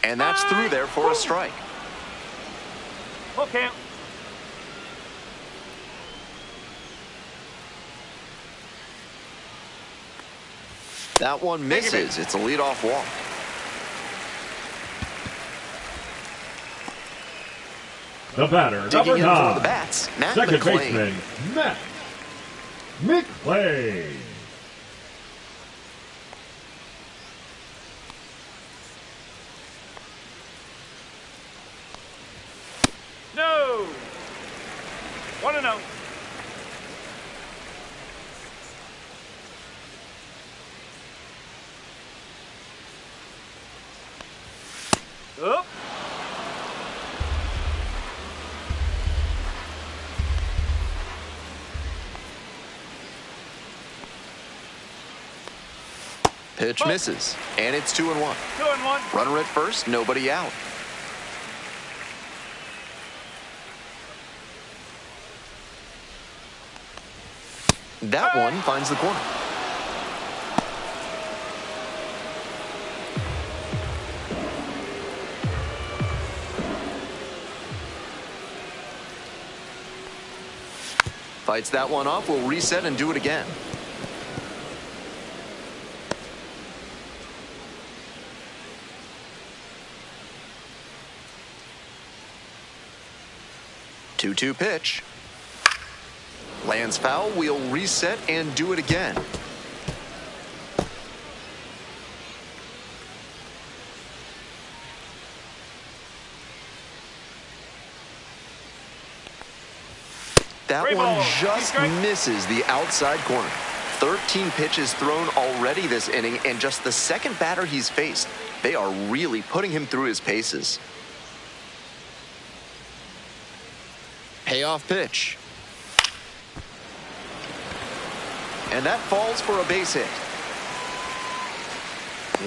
And that's through there for a strike. Okay. That one misses. It's a leadoff walk. The batter, Digging number in 9. for the bats, Matt Second McClain. baseman, Matt McClain. No. 1-0. Up. Pitch misses, and it's 2-1. 2-1. Runner at first, nobody out. That one finds the corner. Fights that one off, will reset and do it again. Two-two pitch. Lands foul, we'll reset and do it again. That one just misses the outside corner. 13 pitches thrown already this inning, and just the second batter he's faced. They are really putting him through his paces. Payoff pitch. And that falls for a base hit.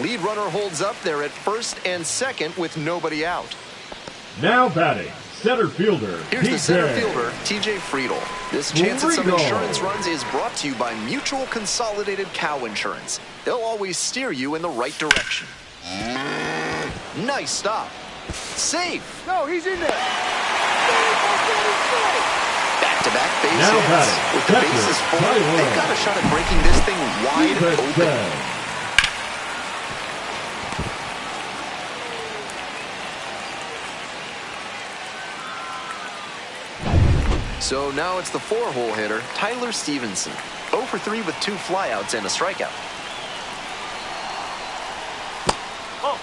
Lead runner holds up there at first and second with nobody out. Now batting, center fielder. Here's the center fielder, TJ Friedel. This chance at some insurance runs is brought to you by Mutual Consolidated Cow Insurance. They'll always steer you in the right direction. Nice stop. Safe. No, he's in there. Back-to-back base Now hits. batting, With the bases full, they've got a shot at breaking this thing wide open. So now it's the 4-hole hitter, Tyler Stevenson. 0 for 3 with 2 flyouts and a strikeout. Oh.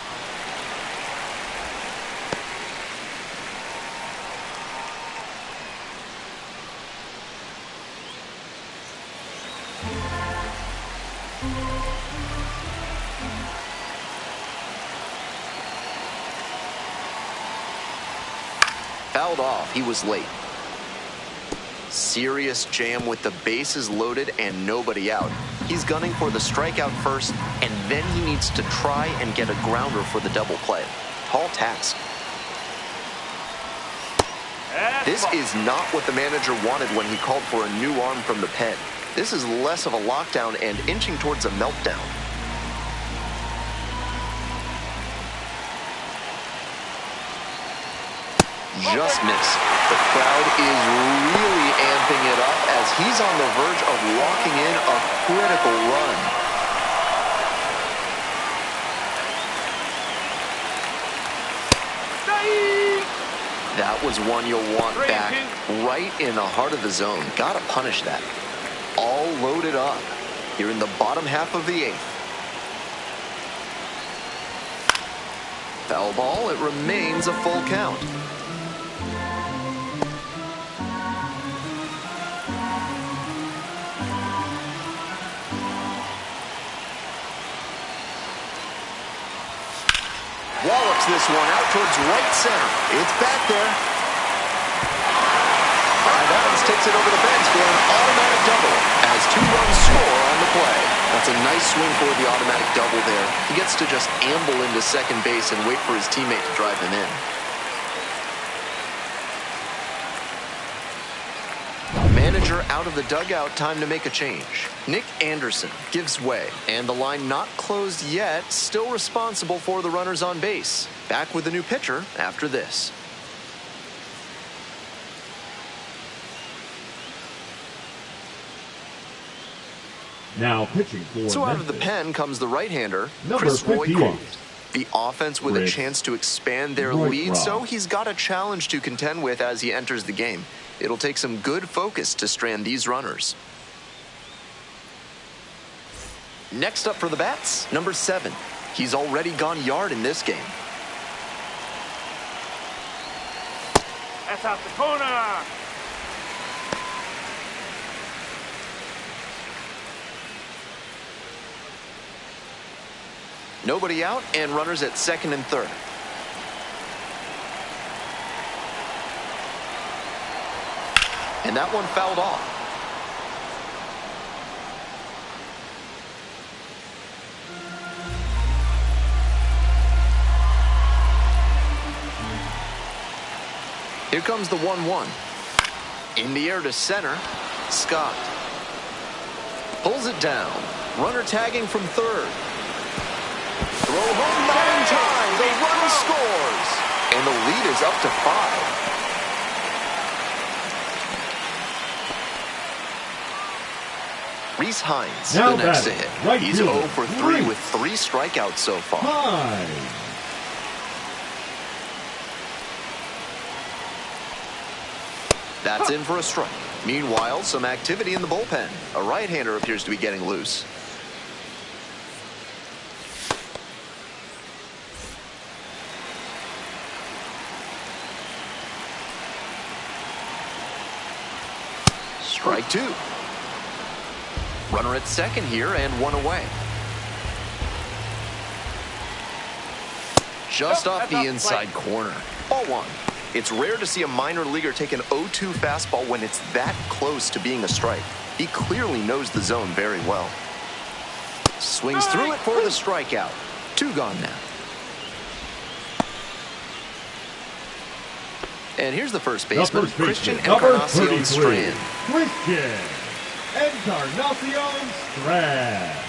Fouled off. He was late. Serious jam with the bases loaded and nobody out. He's gunning for the strikeout first, and then he needs to try and get a grounder for the double play. Tall task. This is not what the manager wanted when he called for a new arm from the pen. This is less of a lockdown and inching towards a meltdown. Just missed. The crowd is really amping it up as he's on the verge of walking in a critical run. That was one you'll want back right in the heart of the zone. Gotta punish that. All loaded up here in the bottom half of the 8th. Foul ball, it remains a full count. Wallops this one out towards right center. It's back there. Evans takes it over the fence for an automatic double as 2 runs score on the play. That's a nice swing for the automatic double there. He gets to just amble into second base and wait for his teammate to drive him in. Manager out of the dugout, time to make a change. Nick Anderson gives way, and the line not closed yet, still responsible for the runners on base. Back with a new pitcher after this. Now pitching for So out of the Memphis, pen comes the right-hander, number Chris 58. Roycroft. The offense with a Chris chance to expand their Roycroft. lead, so he's got a challenge to contend with as he enters the game. It'll take some good focus to strand these runners. Next up for the bats, number 7. He's already gone yard in this game. That's out the corner. Nobody out and runners at second and third. And that one fouled off. Here comes the 1-1. In the air to center, Scott. Pulls it down. Runner tagging from third. Throw home, not in time. The run scores. And the lead is up to 5. Reese Hines, Now the next to batting, hit. right He's fielder, 0 for 3 Reese. with 3 strikeouts so far. Hines. That's in for a strike. Meanwhile, some activity in the bullpen. A right-hander appears to be getting loose. Strike 2. Runner at second here and 1 away. Just off the inside corner. Ball 1. It's rare to see a minor leaguer take an 0-2 fastball when it's that close to being a strike. He clearly knows the zone very well. Swings through it for the strikeout. 2 gone now. And here's the first baseman, Christian Encarnacion Strand. Christian Encarnacion Strand. Right.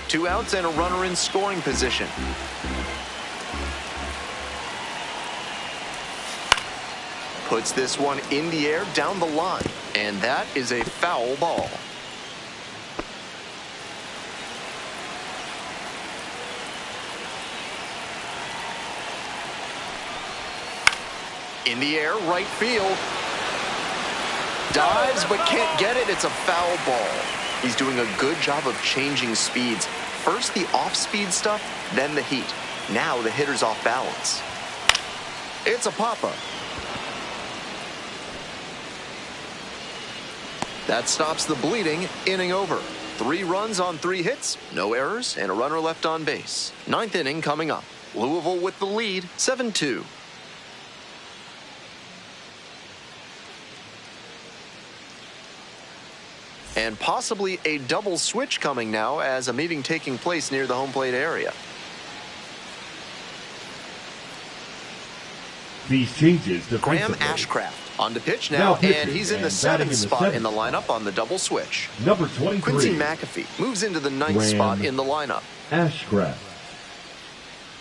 2 outs and a runner in scoring position. Puts this one in the air down the line, and that is a foul ball. In the air, right field. Dives but can't get it. It's a foul ball. He's doing a good job of changing speeds. First the off-speed stuff, then the heat. Now the hitter's off balance. It's a pop-up. That stops the bleeding. Inning over. 3 runs on 3 hits, no errors, and a runner left on base. 9th inning coming up. Louisville with the lead, 7-2. And possibly a double switch coming now as a meeting taking place near the home plate area. These changes Graham defensively. Ashcraft on to pitch now, and he's in the 7th spot in the lineup on the double switch. Number 23. Quincy McAfee moves into the 9th spot in the lineup. Ashcraft.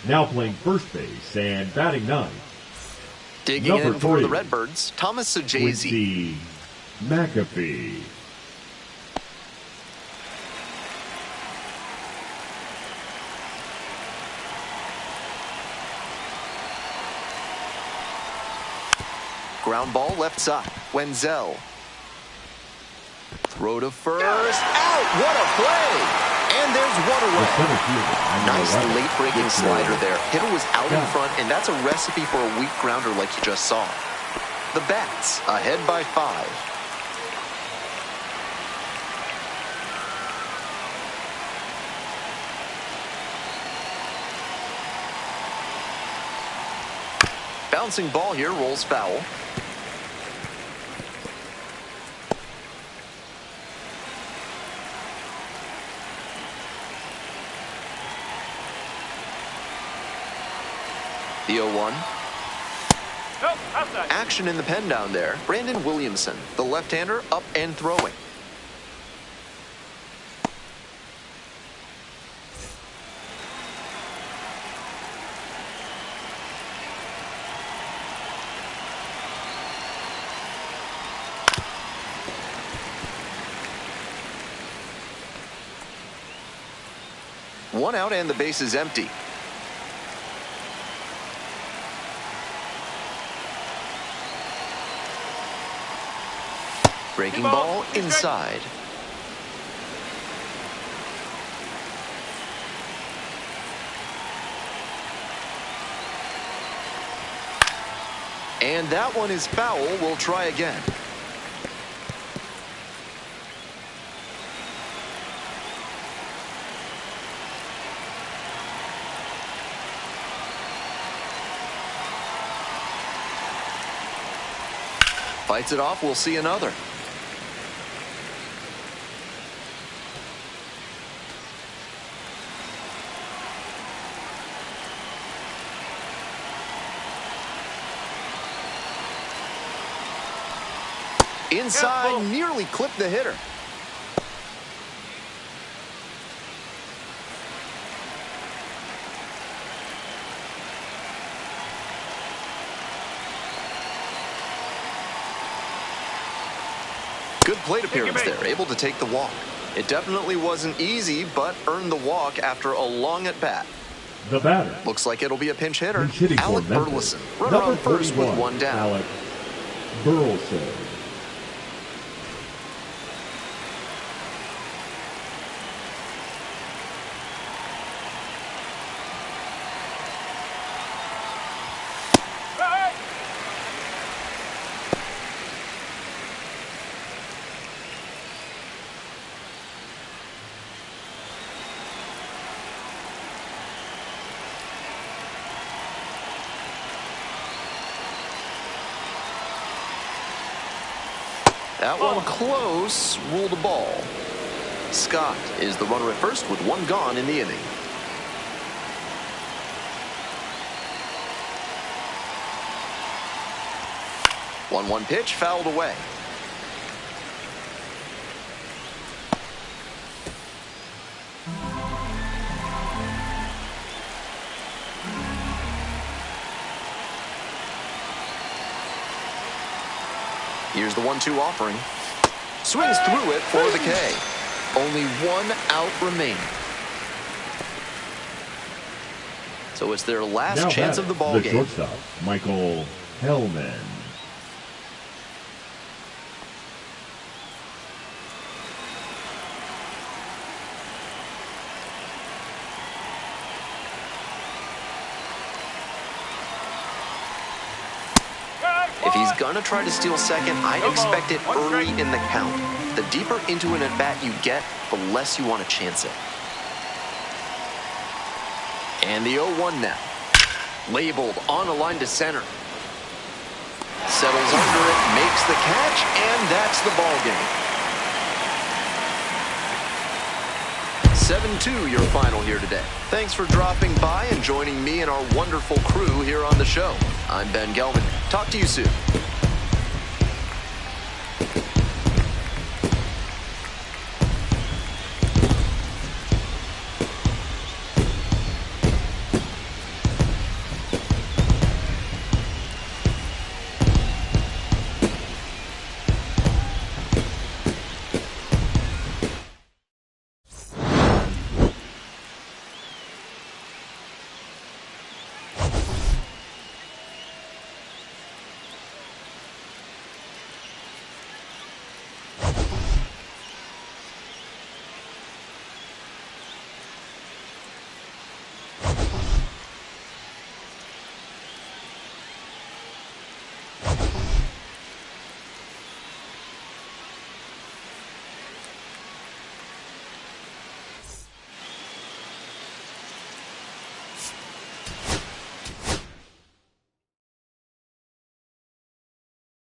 Now playing first base and batting 9th. Digging in for the Redbirds, Thomas Sajazi. Quincy McAfee. Ground ball left side. Wenzel. Throw to first. Out! What a play! And there's one away. Nice late-breaking slider there. Hitter was out in front, and that's a recipe for a weak grounder like you just saw. The Bats ahead by 5. Bouncing ball here, rolls foul. The 0-1. Nope, outside. Action in the pen down there. Brandon Williamson, the left-hander, up and throwing. One out and the base is empty. Breaking ball inside. And that one is foul. We'll try again. Fights it off. We'll see another. Inside, nearly clipped the hitter. Good plate appearance there, able to take the walk. It definitely wasn't easy, but earned the walk after a long at-bat. The batter. Looks like it'll be a pinch hitter. Alec Burleson, runner on first with 1 down. Alec Burleson. That one close, ruled a ball. Scott is the runner at first with 1 gone in the inning. One pitch fouled away. Here's the 1-2 offering. Swings through it for the K. Only 1 out remaining. So it's their last chance of the ball game. Shortstop, Michael Hellman. If he's gonna try to steal second, I'd expect it early in the count. The deeper into an at-bat you get, the less you want to chance it. And the 0-1 now. Labeled on a line to center. Settles under it, makes the catch, and that's the ball game. 7-2 your final here today. Thanks for dropping by and joining me and our wonderful crew here on the show. I'm Ben Gelman. Talk to you soon.